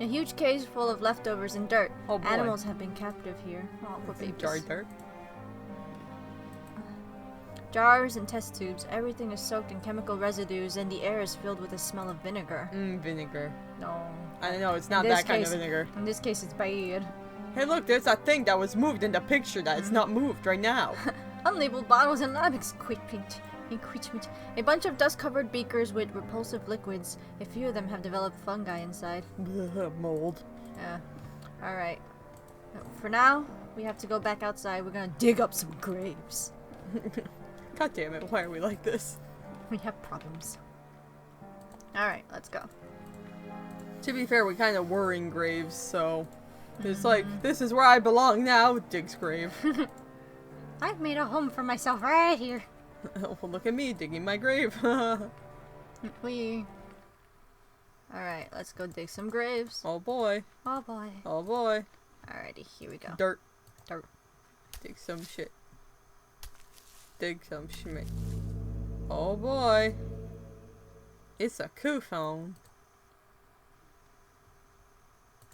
A huge cage full of leftovers and dirt. Oh boy. Animals have been captive here. Oh, poor babies. Jar dirt. Jars and test tubes. Everything is soaked in chemical residues, and the air is filled with the smell of vinegar. Vinegar. No. I know, it's not In this that kind of case- vinegar. In this case, it's bad. Hey look, there's that thing that was moved in the picture that is not moved right now. Unlabeled bottles and lab equipment. A bunch of dust-covered beakers with repulsive liquids. A few of them have developed fungi inside. Mold. Yeah. Alright. For now, we have to go back outside. We're gonna dig up some graves. God damn it, why are we like this? We have problems. Alright, let's go. To be fair, we kind of were in graves, so... It's like, this is where I belong now, Dig's grave. I've made a home for myself right here. Well, look at me, digging my grave. We. Alright, let's go dig some graves. Oh boy. Oh boy. Oh boy. Alrighty, here we go. Dirt. Dirt. Dig some shit. Dig some shit. Oh boy. It's a coupon.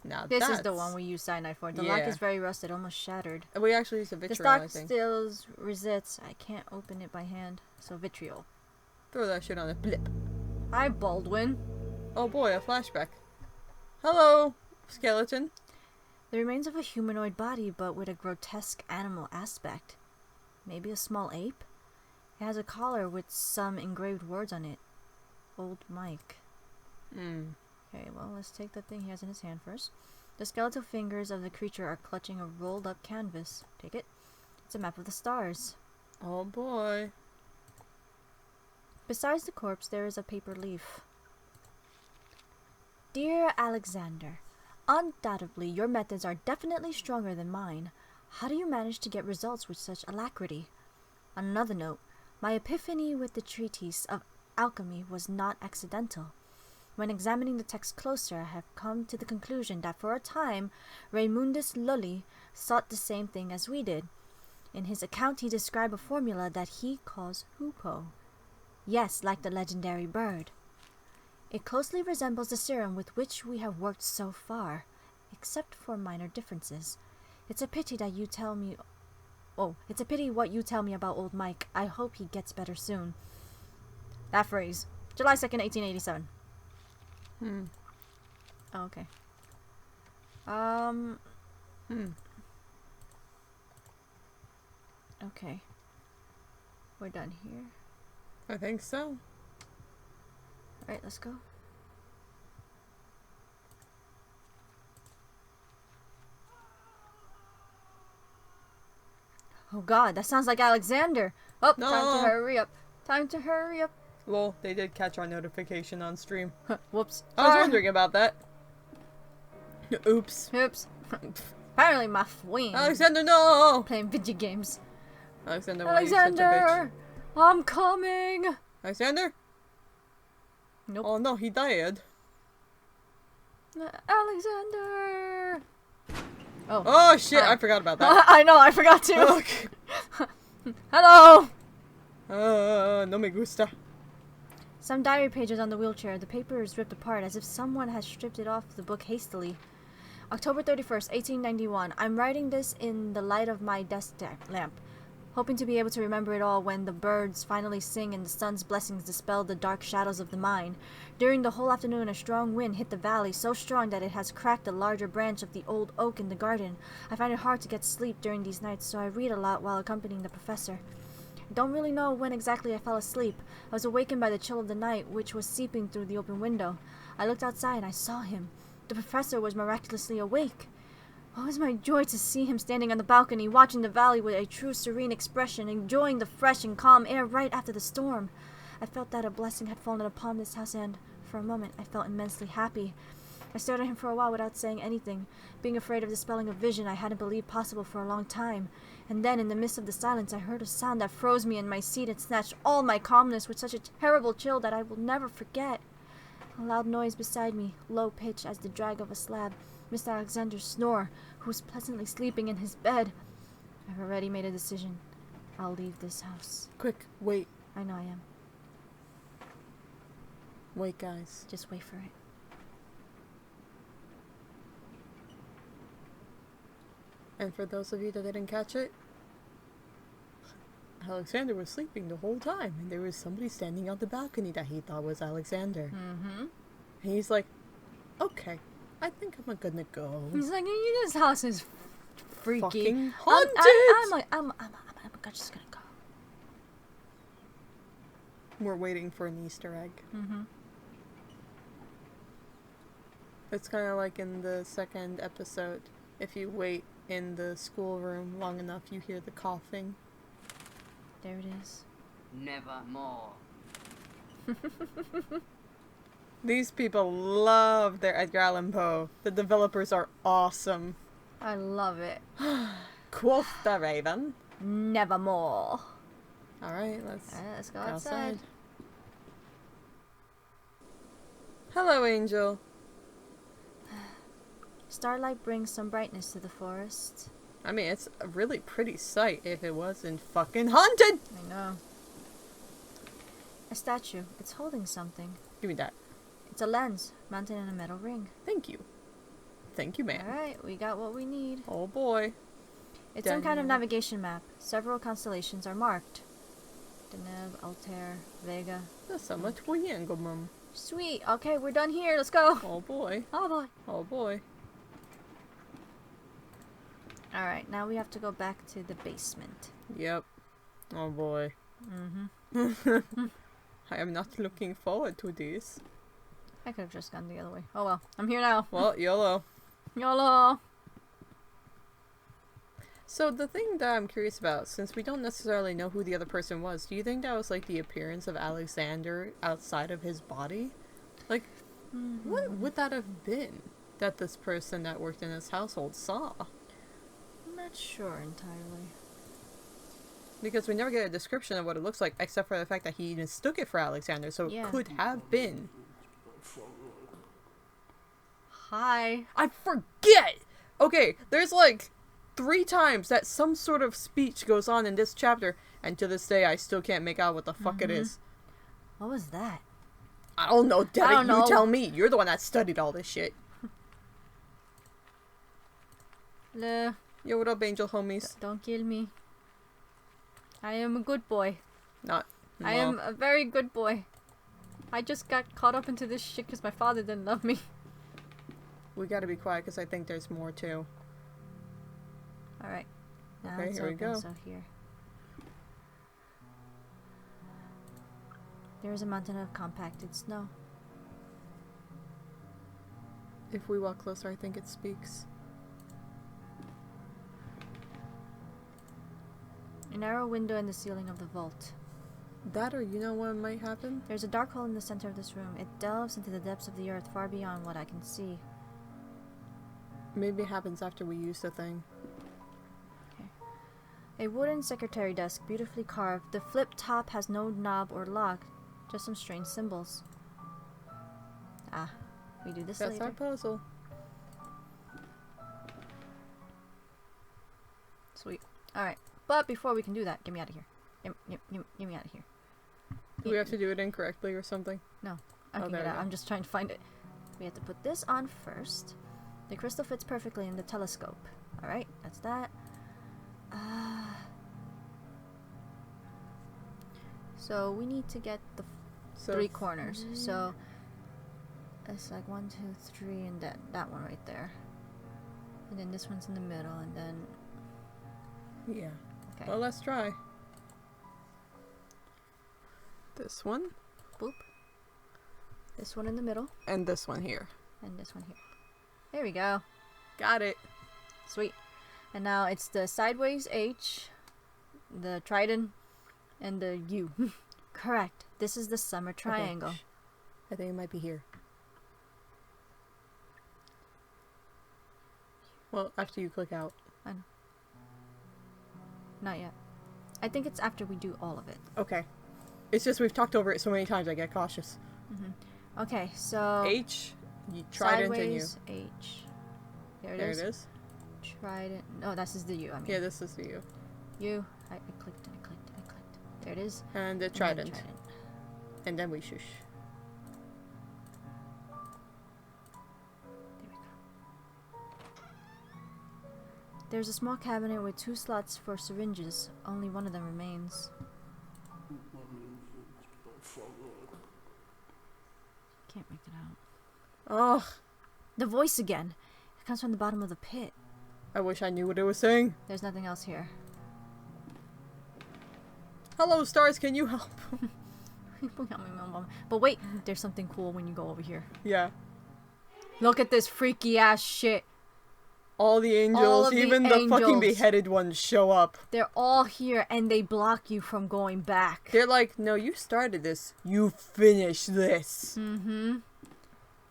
Now This that's... is the one we use cyanide for. The lock Yeah. is very rusted, almost shattered. We actually use a The vitriol, I stock think. still resists. I can't open it by hand. So vitriol. Throw that shit on a blip. Hi, Baldwin. Oh boy, a flashback. Hello, skeleton. The remains of a humanoid body, but with a grotesque animal aspect. Maybe a small ape? It has a collar with some engraved words on it. Old Mike. Okay, well, let's take the thing he has in his hand first. The skeletal fingers of the creature are clutching a rolled up canvas. Take it. It's a map of the stars. Oh boy. Besides the corpse, there is a paper leaf. Dear Alexander, undoubtedly your methods are definitely stronger than mine. How do you manage to get results with such alacrity? On another note, my epiphany with the treatise of alchemy was not accidental. When examining the text closer, I have come to the conclusion that for a time, Raymundus Lully sought the same thing as we did. In his account, he described a formula that he calls hoopoe. Yes, like the legendary bird. It closely resembles the serum with which we have worked so far, except for minor differences. It's a pity that you tell me... Oh, it's a pity what you tell me about old Mike. I hope he gets better soon. That phrase. July 2nd, 1887. Oh, okay. Okay. We're done here. I think so. Alright, let's go. Oh god, that sounds like Alexander. Oh, No. time to hurry up. Time to hurry up. Well, they did catch our notification on stream. Whoops. I was wondering about that. Oops. Oops. Apparently my friend Alexander, no! playing video games. Alexander, why are you such a bitch? Alexander! I'm coming! Alexander? Nope. Oh no, he died. Alexander! Oh. Oh shit, Hi. I forgot about that. I know, I forgot to. Okay. Hello! No me gusta. Some diary pages on the wheelchair. The paper is ripped apart as if someone has stripped it off the book hastily. October 31st, 1891. I'm writing this in the light of my desk lamp, hoping to be able to remember it all when the birds finally sing and the sun's blessings dispel the dark shadows of the mine. During the whole afternoon, a strong wind hit the valley, so strong that it has cracked a larger branch of the old oak in the garden. I find it hard to get sleep during these nights, so I read a lot while accompanying the professor. I don't really know when exactly I fell asleep. I was awakened by the chill of the night, which was seeping through the open window. I looked outside and I saw him. The professor was miraculously awake. What was my joy to see him standing on the balcony, watching the valley with a true serene expression, enjoying the fresh and calm air right after the storm. I felt that a blessing had fallen upon this house, and, for a moment, I felt immensely happy. I stared at him for a while without saying anything, being afraid of dispelling a vision I hadn't believed possible for a long time. And then, in the midst of the silence, I heard a sound that froze me in my seat and snatched all my calmness with such a terrible chill that I will never forget. A loud noise beside me, low-pitched as the drag of a slab. Mr. Alexander's snore, who was pleasantly sleeping in his bed. I've already made a decision. I'll leave this house. Quick, wait. I know I am. Wait, guys. Just wait for it. And for those of you that didn't catch it, Alexander was sleeping the whole time, and there was somebody standing on the balcony that he thought was Alexander. Mm-hmm. And he's like, okay, I think I'm gonna go. He's like, this house is freaky. Fucking haunted! I'm just gonna go. We're waiting for an Easter egg. Mm-hmm. It's kind of like in the second episode. If you wait in the schoolroom long enough, you hear the coughing. There it is. Nevermore. These people love their Edgar Allan Poe. The developers are awesome. I love it. Quoth the Raven. Nevermore. Alright, let's go outside. Hello, Angel. Starlight brings some brightness to the forest. I mean, it's a really pretty sight if it wasn't fucking haunted! I know. A statue. It's holding something. Give me that. It's a lens, mounted in a metal ring. Thank you. Thank you, ma'am. Alright, we got what we need. Oh boy. It's some kind of navigation map. Several constellations are marked. Deneb, Altair, Vega. Sama triangle, mum. Sweet. Okay, we're done here. Let's go. Oh boy. Oh boy. Oh boy. Alright, now we have to go back to the basement. Yep. Oh boy. Mm-hmm. I am not looking forward to this. I could have just gone the other way. Oh well. I'm here now. Well, YOLO. YOLO. So the thing that I'm curious about, since we don't necessarily know who the other person was, do you think that was like the appearance of Alexander outside of his body? Like, what would that have been that this person that worked in his household saw? I'm not sure entirely. Because we never get a description of what it looks like, except for the fact that he mistook it for Alexander, so Yeah. it could have been. Hi. I forget! Okay, there's like 3 times that some sort of speech goes on in this chapter, and to this day I still can't make out what the fuck it is. What was that? I don't know, Debbie, don't know. you tell me. You're the one that studied all this shit. Le. Yo, what up, angel homies? Don't kill me. I am a good boy. Not. I am a very good boy. I just got caught up into this shit because my father didn't love me. We gotta be quiet because I think there's more too. Alright. Now Okay, it's here we open, go. so here. There is a mountain of compacted snow. If we walk closer, I think it speaks. A narrow window in the ceiling of the vault. That or you know what might happen? There's a dark hole in the center of this room. It delves into the depths of the earth far beyond what I can see. Maybe it happens after we use the thing. A wooden secretary desk, beautifully carved. The flip top has no knob or lock, just some strange symbols. Ah, we do this That's later. our puzzle. Sweet. Alright. But before we can do that, get me out of here. Get me out of here. Do we have to do it incorrectly or something? No. I can there get we out. go. I'm just trying to find it. We have to put this on first. The crystal fits perfectly in the telescope. Alright, that's that. So we need to get the So 3 corners. So it's like 1, 2, 3, and that one right there. And then this one's in the middle, and then yeah. okay. Well, let's try. This one. Boop. This one in the middle, And this one here. and this one here. There we go. Got it. Sweet. And now it's the sideways H, the trident, and the U. Correct. This is the summer triangle. Okay. I think it might be here. Well, after you click out. I know. Not yet. I think it's after we do all of it. Okay. It's just we've talked over it so many times I get cautious. Okay, so H, trident and U. sideways H. There There it it is. is. Trident. No, this is the U. I mean, Yeah, this is the U. U. I clicked and I clicked and I clicked. There it is. And the And then trident. And then we shush. There we go. There's a small cabinet with 2 slots for syringes. Only one of them remains. Can't make it out. Oh, The voice again. It comes from the bottom of the pit. I wish I knew what it was saying. There's nothing else here. Hello, stars, can you help? But wait, there's something cool when you go over here. Yeah. Look at this freaky ass shit. All the angels, of the even the fucking angels. beheaded ones show up. They're all here and they block you from going back. They're like, no, you started this. You finish this. Mm-hmm.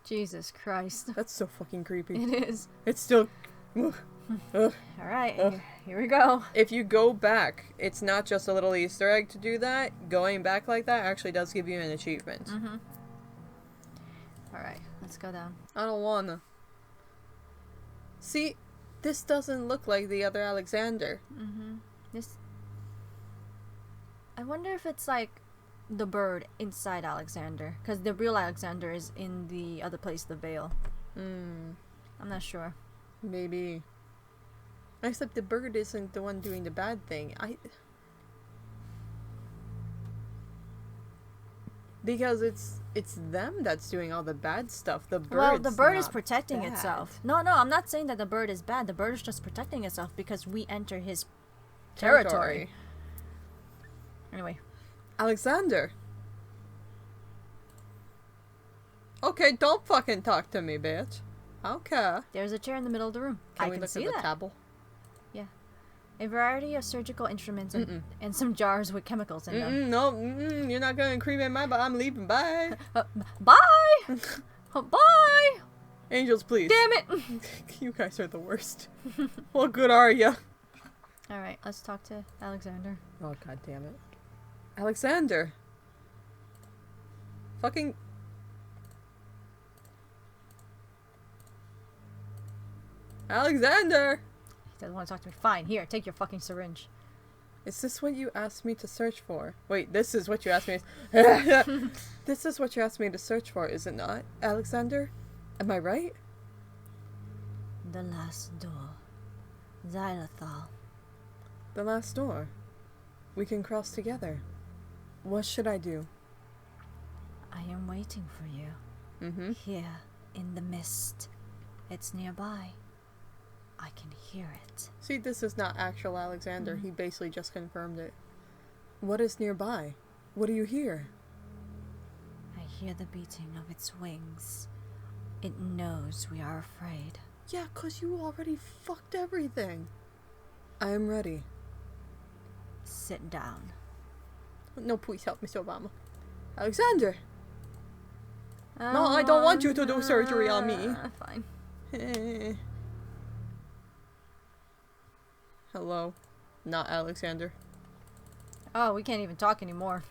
Jesus Christ. That's so fucking creepy. It is. It's still... Ugh. Ugh. Alright, Ugh. here we go. If you go back, it's not just a little Easter egg to do that. Going back like that actually does give you an achievement. Mm-hmm. Alright, let's go down. I don't wanna. See, this doesn't look like the other Alexander. Mm-hmm. This... I wonder if it's like the bird inside Alexander. Because the real Alexander is in the other place, the Veil. Hmm. I'm not sure. Maybe. Except the bird isn't the one doing the bad thing. Because it's them that's doing all the bad stuff. The bird. Well, the bird is protecting bad. itself. No, I'm not saying that the bird is bad. The bird is just protecting itself because we enter his territory. Anyway. Alexander. Okay, don't fucking talk to me, bitch. I don't care. There's a chair in the middle of the room. Can I we can look see at the that. table? A variety of surgical instruments and some jars with chemicals in them. No, you're not gonna cremate my body. I'm leaving. Bye. Bye! Bye! Angels, please. Damn it! You guys are the worst. What good are you? Alright, let's talk to Alexander. Oh, god damn it. Alexander. Fucking... Alexander! He doesn't want to talk to me. Fine, here, take your fucking syringe. Is this what you asked me to search for? Wait, this is what you asked me. This is what you asked me to search for, is it not, Alexander? Am I right? The last door. Xylothal. The last door. We can cross together. What should I do? I am waiting for you. Mm-hmm. Here, in the mist. It's nearby. I can hear it. See, this is not actual Alexander. He basically just confirmed it. What is nearby? What do you hear? I hear the beating of its wings. It knows we are afraid. Yeah, 'cause you already fucked everything. I am ready. Sit down. No, please help, Mr. Obama. Alexander! No, I don't want you to do surgery on me. Fine. Hello. Not Alexander. Oh, we can't even talk anymore.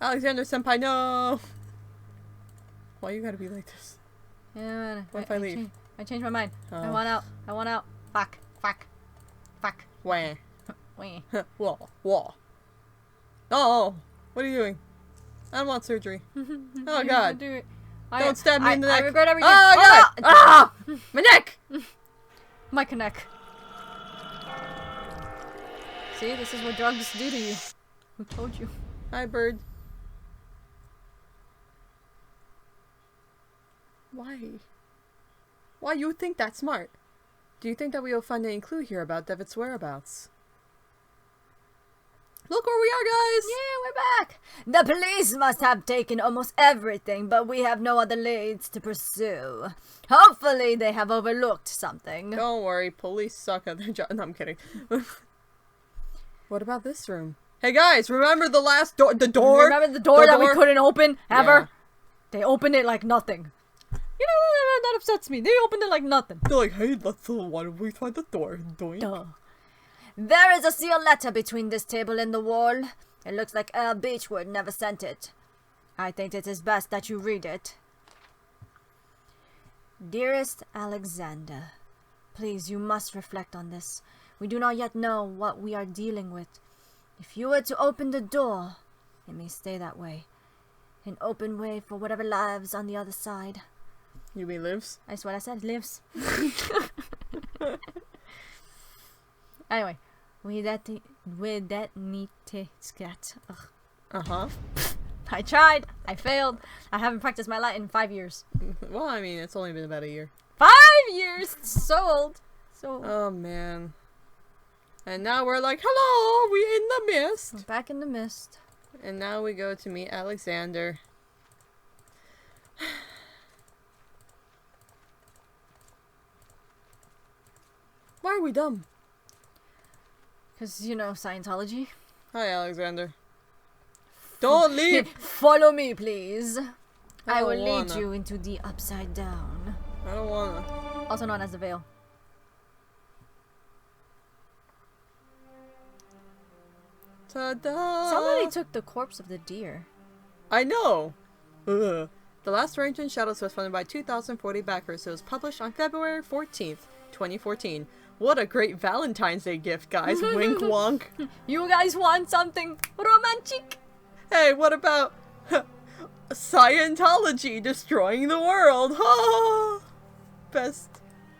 Alexander senpai, no! Why you gotta be like this? Yeah, What if I leave? I changed my mind. I Oh. want out. I want out. Fuck. Fuck. Fuck. Wah. Wait. Whoa. Whoa. Oh, what are you doing? I don't want surgery. Oh, God. Do it. Don't stab me in the neck. I regret everything. Oh, God. Ah! My neck! My connect. See, this is what drugs do to you. Who told you? Hi, bird. Why? Why you would think that's smart? Do you think that we will find any clue here about Devitt's whereabouts? Look where we are, guys! Yeah, we're back. The police must have taken almost everything, but we have no other leads to pursue. Hopefully, they have overlooked something. Don't worry, police suck at their job. No, I'm kidding. What about this room? Hey guys, remember the last door? The door? Remember the door that we couldn't open ever? Yeah. They opened it like nothing. You know, that upsets me. They opened it like nothing. They're like, hey, why don't we find the door? Doink. Duh. There is a sealed letter between this table and the wall. It looks like Earl Beechwood never sent it. I think it is best that you read it. Dearest Alexander, please, you must reflect on this. We do not yet know what we are dealing with. If you were to open the door, it may stay that way. An open way for whatever lives on the other side. You mean lives? That's what I said, lives. Anyway, we that need to scat. Uh-huh. I tried. I failed. I haven't practiced my Latin in 5 years. Well, I mean, it's only been about a year. 5 years! So old. So old. Oh, man. And now we're like, hello, we in the mist. We're back in the mist. And now we go to meet Alexander. Why are we dumb? Because, you know, Scientology. Hi, Alexander. Don't leave! Follow me, please. I will don't lead wanna. you into the upside down. I don't wanna. Also known as the veil. Ta-da! Somebody took the corpse of the deer. I know! Ugh. The Last Range in Shadows was funded by 2,040 backers. It was published on February 14th, 2014. What a great Valentine's Day gift, guys. Wink wonk. You guys want something romantic? Hey, what about Scientology destroying the world? Ha! Best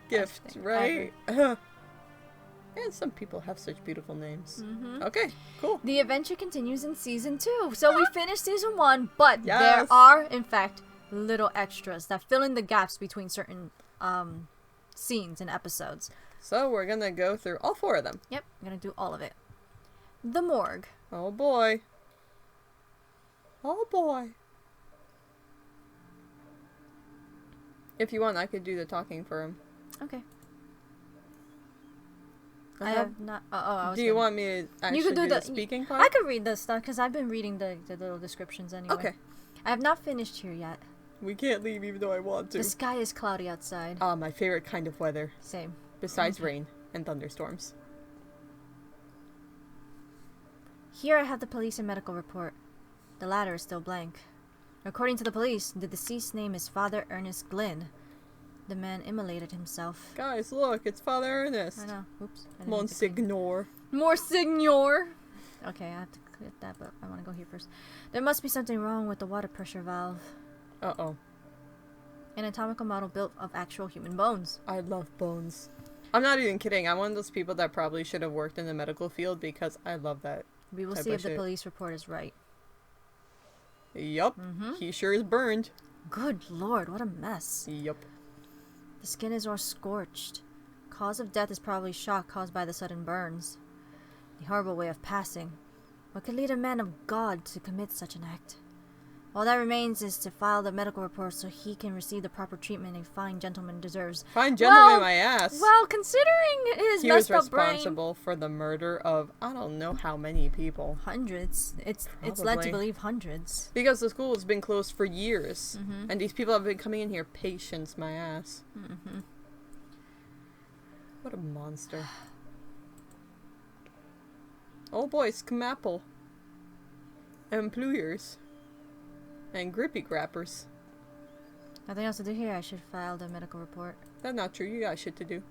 gift, thing right? And some people have such beautiful names. Okay, cool. The adventure continues in season 2. So we finished season 1, but Yes. there are, in fact, little extras that fill in the gaps between certain scenes and episodes. So we're gonna go through all 4 of them. Yep, I'm gonna do all of it. The morgue. Oh boy. Oh boy. If you want, I could do the talking for him. Okay. I Uh-huh. have not. I was Do you gonna- want me to actually could do do the the- speaking part? I could read the stuff because I've been reading the little descriptions anyway. Okay. I have not finished here yet. We can't leave even though I want to. The sky is cloudy outside. Ah, my favorite kind of weather. Same. Besides rain and thunderstorms. Here I have the police and medical report. The latter is still blank. According to the police, the deceased's name is Father Ernest Glynn. The man immolated himself. Guys, look, it's Father Ernest. I know. Oops. I didn't mean to click. Monsignor. More signor. Okay, I have to click that, but I want to go here first. There must be something wrong with the water pressure valve. Uh-oh. An anatomical model built of actual human bones. I love bones. I'm not even kidding. I'm one of those people that probably should have worked in the medical field because I love that. We will type see of if the shit. police report is right. Yup. He sure is burned. Good lord, what a mess. Yup. The skin is all scorched. Cause of death is probably shock caused by the sudden burns. The horrible way of passing. What could lead a man of God to commit such an act? All that remains is to file the medical report so he can receive the proper treatment a fine gentleman deserves. Fine gentleman, Well, my ass. Well, considering his he was messed up brain, responsible for the murder of I don't know how many people. hundreds. It's led Probably. to believe hundreds. Because the school has been closed for years. And these people have been coming in here. Patience, my ass. What a monster. Oh boy, Scamapple. Employers. And grippy grappers. Nothing else to do here. I should file the medical report. That's not true. You got shit to do.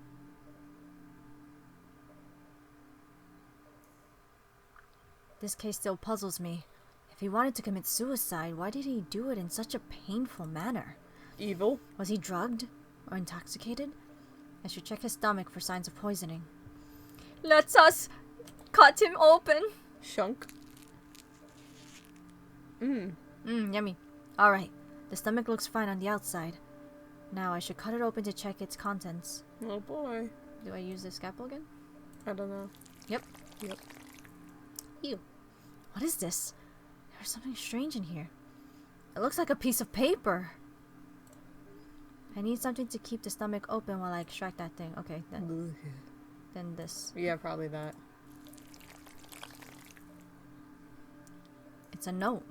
This case still puzzles me. If he wanted to commit suicide, why did he do it in such a painful manner? Evil. Was he drugged or intoxicated? I should check his stomach for signs of poisoning. Let us cut him open. Shunk. Yummy. Alright, the stomach looks fine on the outside. Now I should cut it open to check its contents. Oh boy. Do I use the scalpel again? I don't know. Yep. Yep. Ew. What is this? There's something strange in here. It looks like a piece of paper. I need something to keep the stomach open while I extract that thing. Okay, then this. Yeah, probably that. It's a note.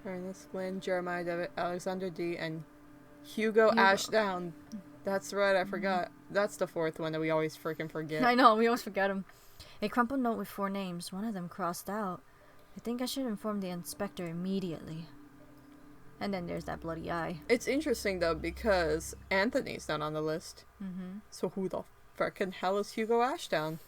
Ernest Flynn, Jeremiah Devitt, Alexander D, and Hugo Ashdown. That's right, I forgot. That's the fourth one that we always freaking forget. I know, we always forget them. A crumpled note with 4 names, one of them crossed out. I think I should inform the inspector immediately. And then there's that bloody eye. It's interesting though because Anthony's not on the list. So who the frickin' hell is Hugo Ashdown?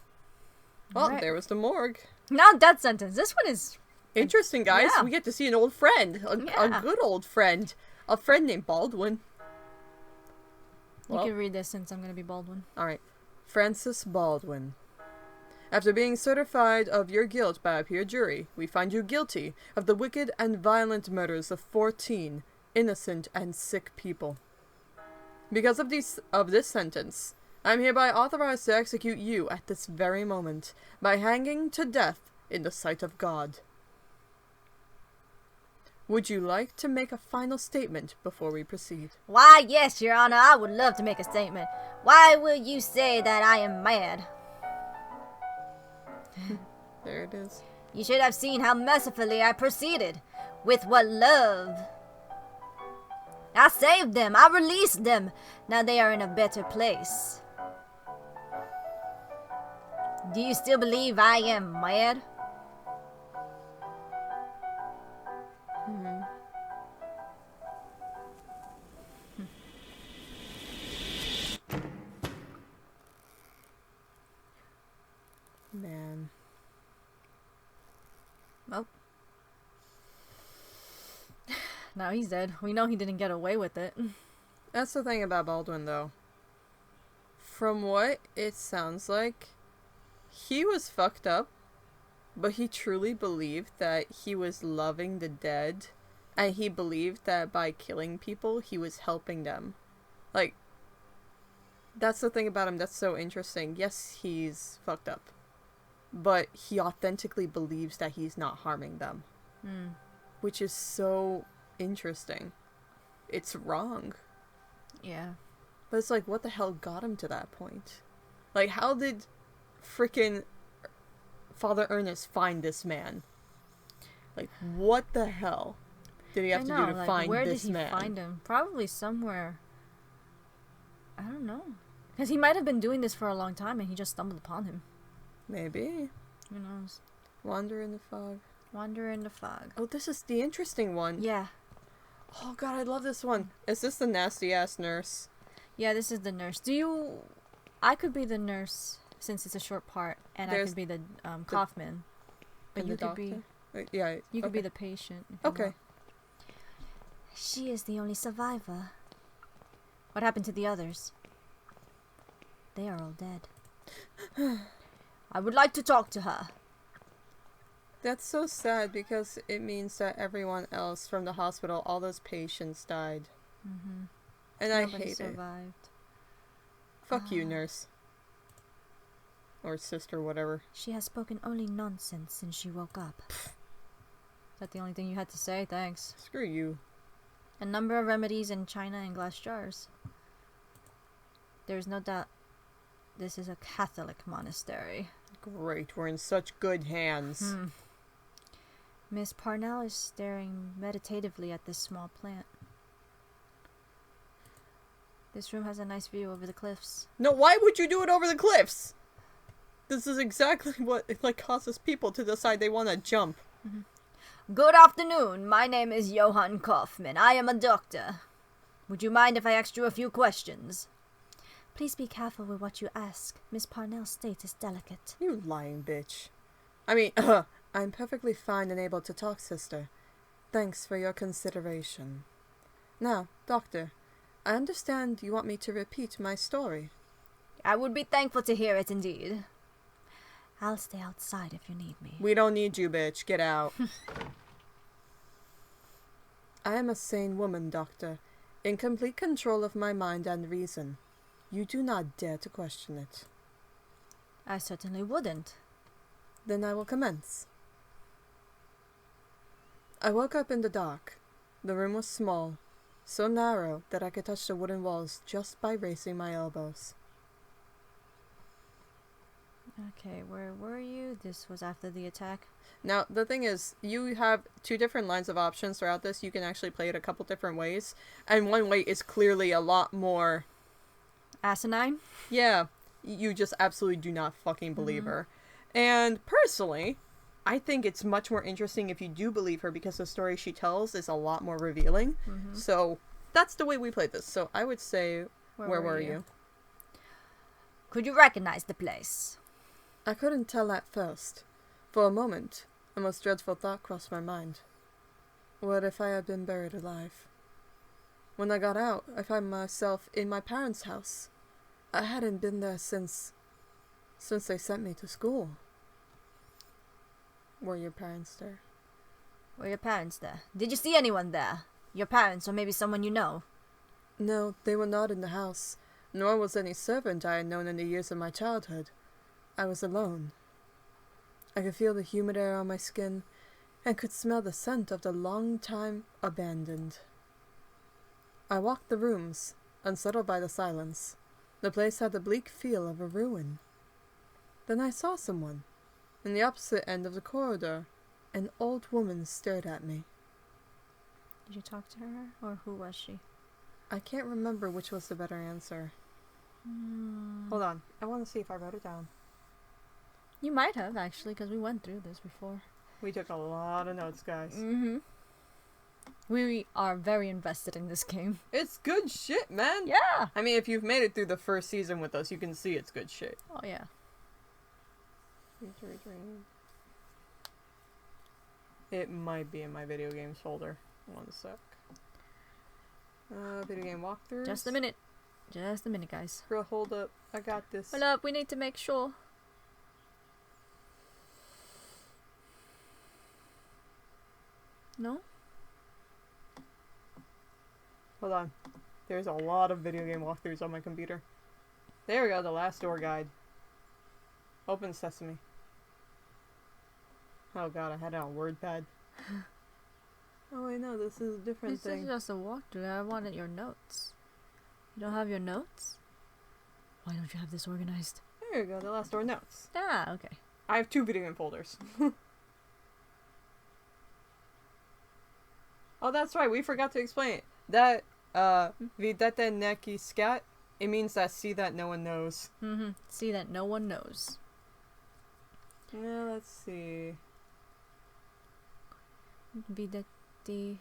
Well, Right. there was the morgue. Now death sentence. This one is Interesting, guys. Yeah. We get to see an old friend. A Yeah. good old friend. A friend named Baldwin. You can read this since I'm gonna be Baldwin. Alright. Francis Baldwin. After being certified of your guilt by a peer jury, we find you guilty of the wicked and violent murders of 14 innocent and sick people. Because of this sentence, I am hereby authorized to execute you at this very moment by hanging to death in the sight of God. Would you like to make a final statement before we proceed? Why, yes, Your Honor, I would love to make a statement. Why will you say that I am mad? There it is. You should have seen how mercifully I proceeded. With what love. I saved them. I released them. Now they are in a better place. Do you still believe I am mad? Man. Well. Now he's dead. We know he didn't get away with it. That's the thing about Baldwin, though. From what it sounds like, he was fucked up, but he truly believed that he was loving the dead, and he believed that by killing people, he was helping them. Like, that's the thing about him that's so interesting. Yes, he's fucked up, but he authentically believes that he's not harming them. Which is so interesting. It's wrong. Yeah. But it's like, what the hell got him to that point? Like, how did frickin' Father Ernest find this man? Like, what the hell did he have to do to find where this did he man? find him? Probably somewhere. I don't know. Because he might have been doing this for a long time and he just stumbled upon him. Maybe. Who knows? Wander in the fog. Wander in the fog. Oh, this is the interesting one. Yeah. Oh god, I love this one. Is this the nasty ass nurse? Yeah, this is the nurse. I could be the nurse since it's a short part, and I could be the Kaufman. But And you the could be... doctor? Yeah. You could be okay. the patient. if you Okay. want. She is the only survivor. What happened to the others? They are all dead. I would like to talk to her. That's so sad because it means that everyone else from the hospital, all those patients died. And I Nobody hate it. survived. Fuck you, nurse. Or sister, whatever. She has spoken only nonsense since she woke up. Is that the only thing you had to say? Thanks. Screw you. A number of remedies in china and glass jars. There is no doubt this is a Catholic monastery. Great, we're in such good hands. Miss Parnell is staring meditatively at this small plant. This room has a nice view over the cliffs. No, why would you do it over the cliffs? This is exactly what causes people to decide they want to jump. Good afternoon. My name is Johann Kaufman. I am a doctor. Would you mind if I asked you a few questions? Please be careful with what you ask. Miss Parnell's state is delicate. You lying bitch. I mean, I'm perfectly fine and able to talk, sister. Thanks for your consideration. Now, doctor, I understand you want me to repeat my story. I would be thankful to hear it indeed. I'll stay outside if you need me. We don't need you, bitch. Get out. I am a sane woman, doctor, in complete control of my mind and reason. You do not dare to question it. I certainly wouldn't. Then I will commence. I woke up in the dark. The room was small, so narrow that I could touch the wooden walls just by raising my elbows. Okay, where were you? This was after the attack. Now, the thing is, you have two different lines of options throughout this. You can actually play it a couple different ways, and one way is clearly a lot more... Asinine? Yeah, you just absolutely do not fucking believe her. And personally, I think it's much more interesting if you do believe her because the story she tells is a lot more revealing. So that's the way we played this. So I would say, where were you? Could you recognize the place? I couldn't tell at first. For a moment, a most dreadful thought crossed my mind. What if I had been buried alive? When I got out, I found myself in my parents' house. I hadn't been there since they sent me to school. Were your parents there? Were your parents there? Did you see anyone there? Your parents, or maybe someone you know? No, they were not in the house, nor was any servant I had known in the years of my childhood. I was alone. I could feel the humid air on my skin, and could smell the scent of the long time abandoned. I walked the rooms, unsettled by the silence. The place had the bleak feel of a ruin. Then I saw someone. In the opposite end of the corridor, an old woman stared at me. Did you talk to her, or who was she? I can't remember which was the better answer. Hold on, I want to see if I wrote it down. You might have, actually, because we went through this before. We took a lot of notes, guys. We are very invested in this game. It's good shit, man! Yeah! I mean, if you've made it through the first season with us, you can see it's good shit. Oh, yeah. It might be in my video games folder. One sec. Video game walkthroughs. Just a minute. Just a minute, guys. Girl, hold up. I got this. Hold up, we need to make sure. No? Hold on. There's a lot of video game walkthroughs on my computer. There we go, the last door guide. Open sesame. Oh god, I had it on WordPad. Oh wait, no, this is a different thing. This is just a walkthrough. I wanted your notes. You don't have your notes? Why don't you have this organized? There you go, the last door notes. Ah, okay. I have 2 video game folders. Oh, that's right, we forgot to explain it. That, videte neki scat, it means that see that no one knows. See that no one knows. Yeah, let's see. Videte...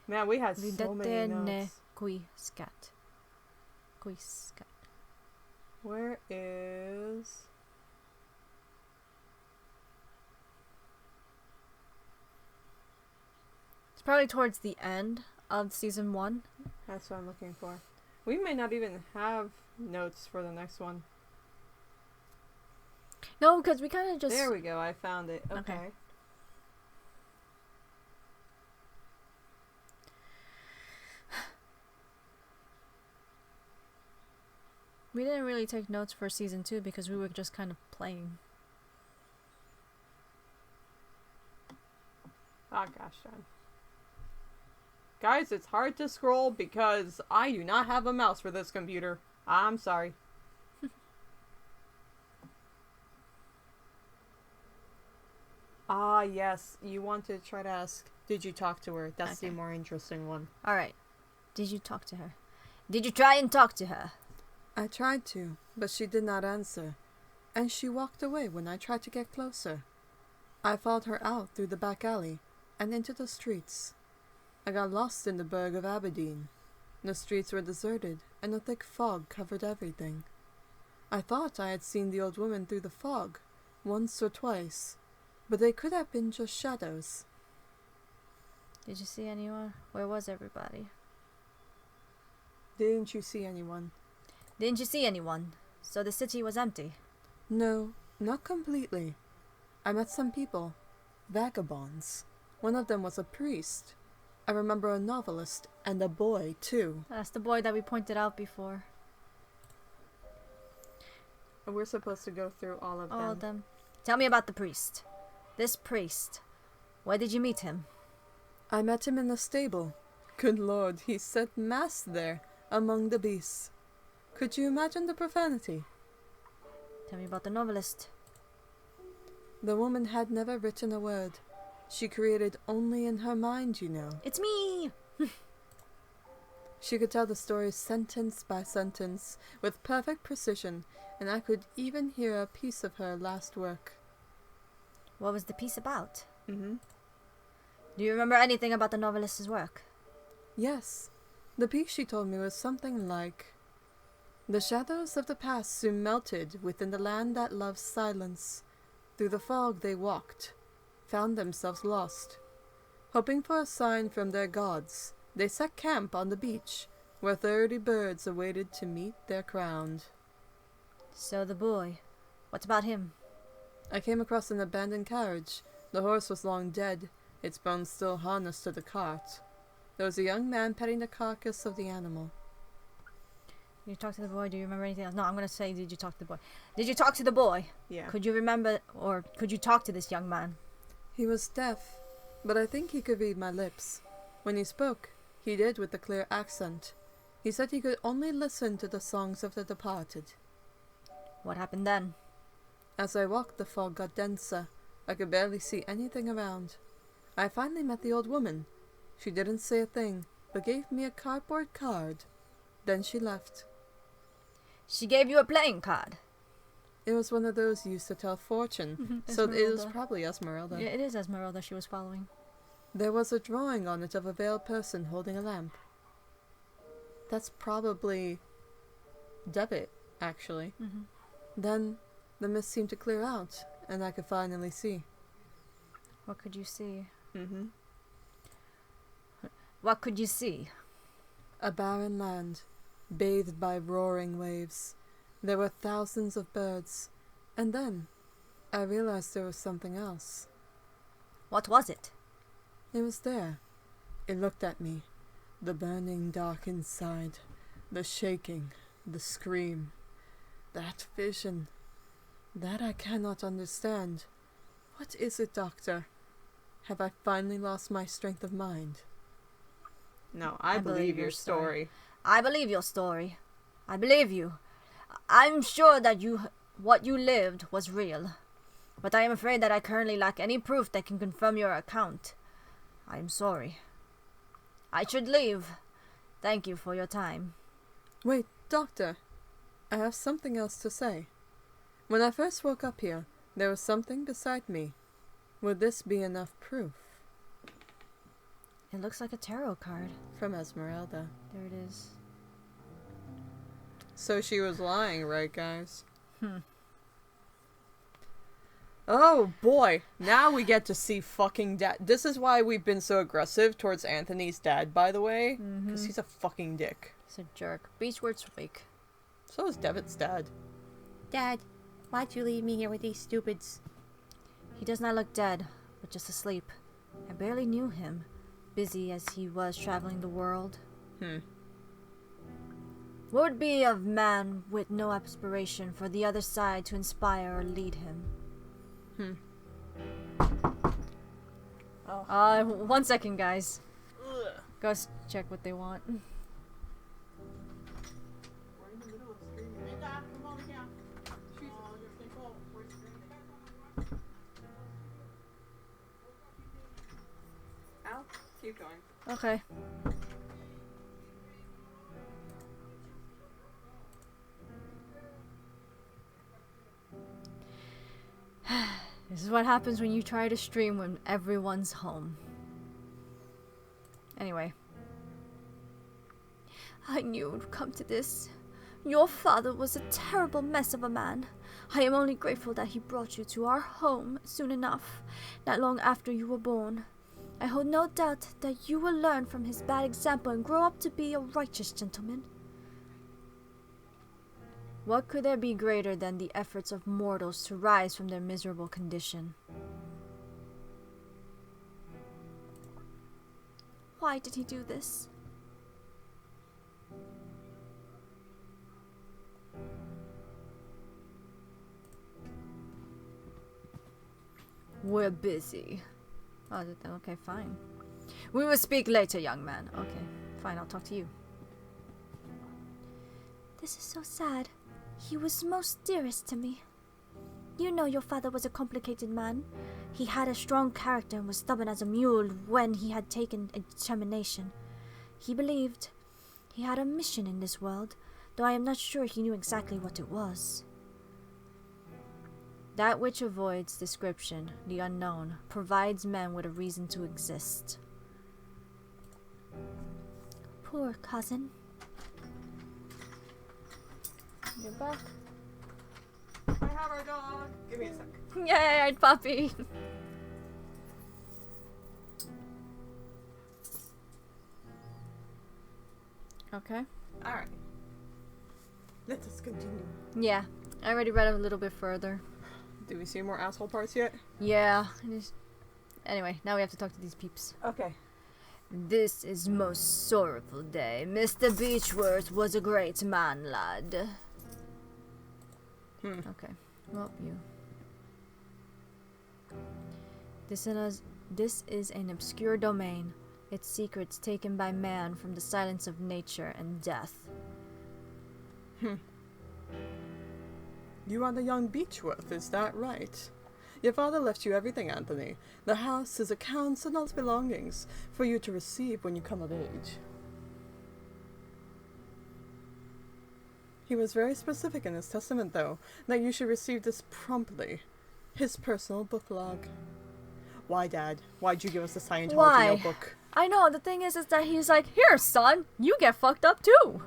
Man, we had so many notes. Qui scat. Qui scat. Where is... It's probably towards the end of season 1. That's what I'm looking for. We may not even have notes for the next one. No, because we kind of just... There we go, I found it. Okay. We didn't really take notes for season 2 because we were just kind of playing. Oh gosh darn. Guys, it's hard to scroll because I do not have a mouse for this computer. I'm sorry. Ah, yes. You want to try to ask, did you talk to her? That's the more interesting one. Alright. Did you talk to her? Did you try and talk to her? I tried to, but she did not answer. And she walked away when I tried to get closer. I followed her out through the back alley and into the streets. I got lost in the burg of Aberdeen. The streets were deserted, and a thick fog covered everything. I thought I had seen the old woman through the fog, once or twice, but they could have been just shadows. Did you see anyone? Where was everybody? Didn't you see anyone? Didn't you see anyone? So the city was empty. No, not completely. I met some people. Vagabonds. One of them was a priest. I remember a novelist, and a boy, too. That's the boy that we pointed out before. We're supposed to go through all of them. All of them. Tell me about the priest. This priest. Where did you meet him? I met him in the stable. Good Lord, he said mass there, among the beasts. Could you imagine the profanity? Tell me about the novelist. The woman had never written a word. She created only in her mind, you know. It's me! She could tell the story sentence by sentence, with perfect precision, and I could even hear a piece of her last work. What was the piece about? Mm-hmm. Do you remember anything about the novelist's work? Yes. The piece she told me was something like, "The shadows of the past soon melted within the land that loves silence. Through the fog they walked, found themselves lost. Hoping for a sign from their gods, they set camp on the beach, where 30 birds awaited to meet their crowned." So the boy. What about him? I came across an abandoned carriage. The horse was long dead, its bones still harnessed to the cart. There was a young man petting the carcass of the animal. You talked to the boy. Do you remember anything else? No, I'm going to say, did you talk to the boy? Did you talk to the boy? Yeah. Could you remember, or could you talk to this young man? He was deaf, but I think he could read my lips. When he spoke, he did with a clear accent. He said he could only listen to the songs of the departed. What happened then? As I walked, the fog got denser. I could barely see anything around. I finally met the old woman. She didn't say a thing, but gave me a cardboard card. Then she left. She gave you a playing card. It was one of those used to tell fortune, so it was Esmeralda. probably Esmeralda. Yeah, it is Esmeralda she was following. There was a drawing on it of a veiled person holding a lamp. That's probably Debit, actually. Mm-hmm. Then the mist seemed to clear out, and I could finally see. What could you see? Mm-hmm. What could you see? A barren land, bathed by roaring waves. There were thousands of birds, and then I realized there was something else. What was it? It was there. It looked at me. The burning dark inside, the shaking, the scream. That vision. That I cannot understand. What is it, Doctor? Have I finally lost my strength of mind? No, I believe your story. I believe your story. I believe you. I'm sure that what you lived was real. But I am afraid that I currently lack any proof that can confirm your account. I am sorry. I should leave. Thank you for your time. Wait, Doctor. I have something else to say. When I first woke up here, there was something beside me. Would this be enough proof? It looks like a tarot card. From Esmeralda. There it is. So she was lying, right, guys? Oh boy, now we get to see fucking dad. This is why we've been so aggressive towards Anthony's dad, by the way. Because he's a fucking dick. He's a jerk. Beach words weak. So is Devitt's dad. Dad, why'd you leave me here with these stupids? He does not look dead, but just asleep. I barely knew him, busy as he was traveling the world. What would be of man with no aspiration for the other side to inspire or lead him? 1 second, guys. Go check what they want. Al, keep going. Okay. This is what happens when you try to stream when everyone's home. Anyway. I knew it would come to this. Your father was a terrible mess of a man. I am only grateful that he brought you to our home soon enough, not long after you were born. I hold no doubt that you will learn from his bad example and grow up to be a righteous gentleman. What could there be greater than the efforts of mortals to rise from their miserable condition? Why did he do this? We're busy. Oh, okay, fine. We will speak later, young man. Okay, fine, I'll talk to you. This is so sad. He was most dearest to me. You know your father was a complicated man. He had a strong character and was stubborn as a mule when he had taken a determination. He believed he had a mission in this world, though I am not sure he knew exactly what it was. That which avoids description, the unknown, provides men with a reason to exist. Poor cousin. You're back. I have our dog. Give me a sec. Yay, puppy! Okay. Alright. Let us continue. Yeah, I already read a little bit further. Do we see more asshole parts yet? Yeah. Anyway, now we have to talk to these peeps. Okay. This is most sorrowful day. Mr. Beechworth was a great man, lad. Okay. Well, you. This is an obscure domain. Its secrets taken by man from the silence of nature and death. You are the young Beechworth, is that right? Your father left you everything, Anthony. The house, his accounts, and all his belongings, for you to receive when you come of age. He was very specific in his testament, though, that you should receive this promptly. His personal book log. Why, Dad? Why'd you give us the Scientology notebook? I know, the thing is that he's like, here, son, you get fucked up too.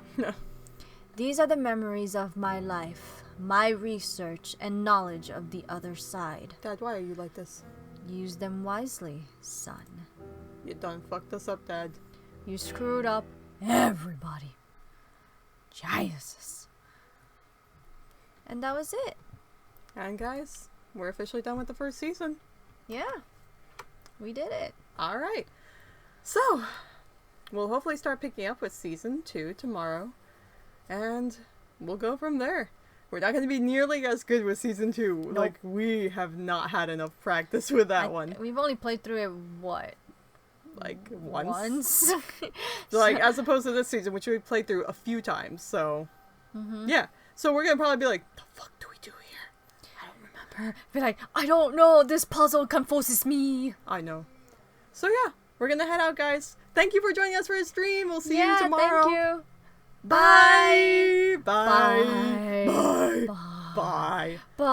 These are the memories of my life, my research, and knowledge of the other side. Dad, why are you like this? Use them wisely, son. You done fucked us up, Dad. You screwed up everybody. Jesus. And that was it. And guys, we're officially done with the first season. Yeah. We did it. Alright. So, we'll hopefully start picking up with season 2 tomorrow. And we'll go from there. We're not going to be nearly as good with season 2. Nope. Like, we have not had enough practice with that one. We've only played through it, what? Like, once? Once? So, like, as opposed to this season, which we played through a few times. So, yeah. So we're going to probably be like, the fuck do we do here? I don't remember. Be like, I don't know, this puzzle confuses me. I know. So, yeah. We're going to head out, guys. Thank you for joining us for a stream. We'll see you tomorrow. Thank you. Bye. Bye. Bye. Bye. Bye. Bye. Bye.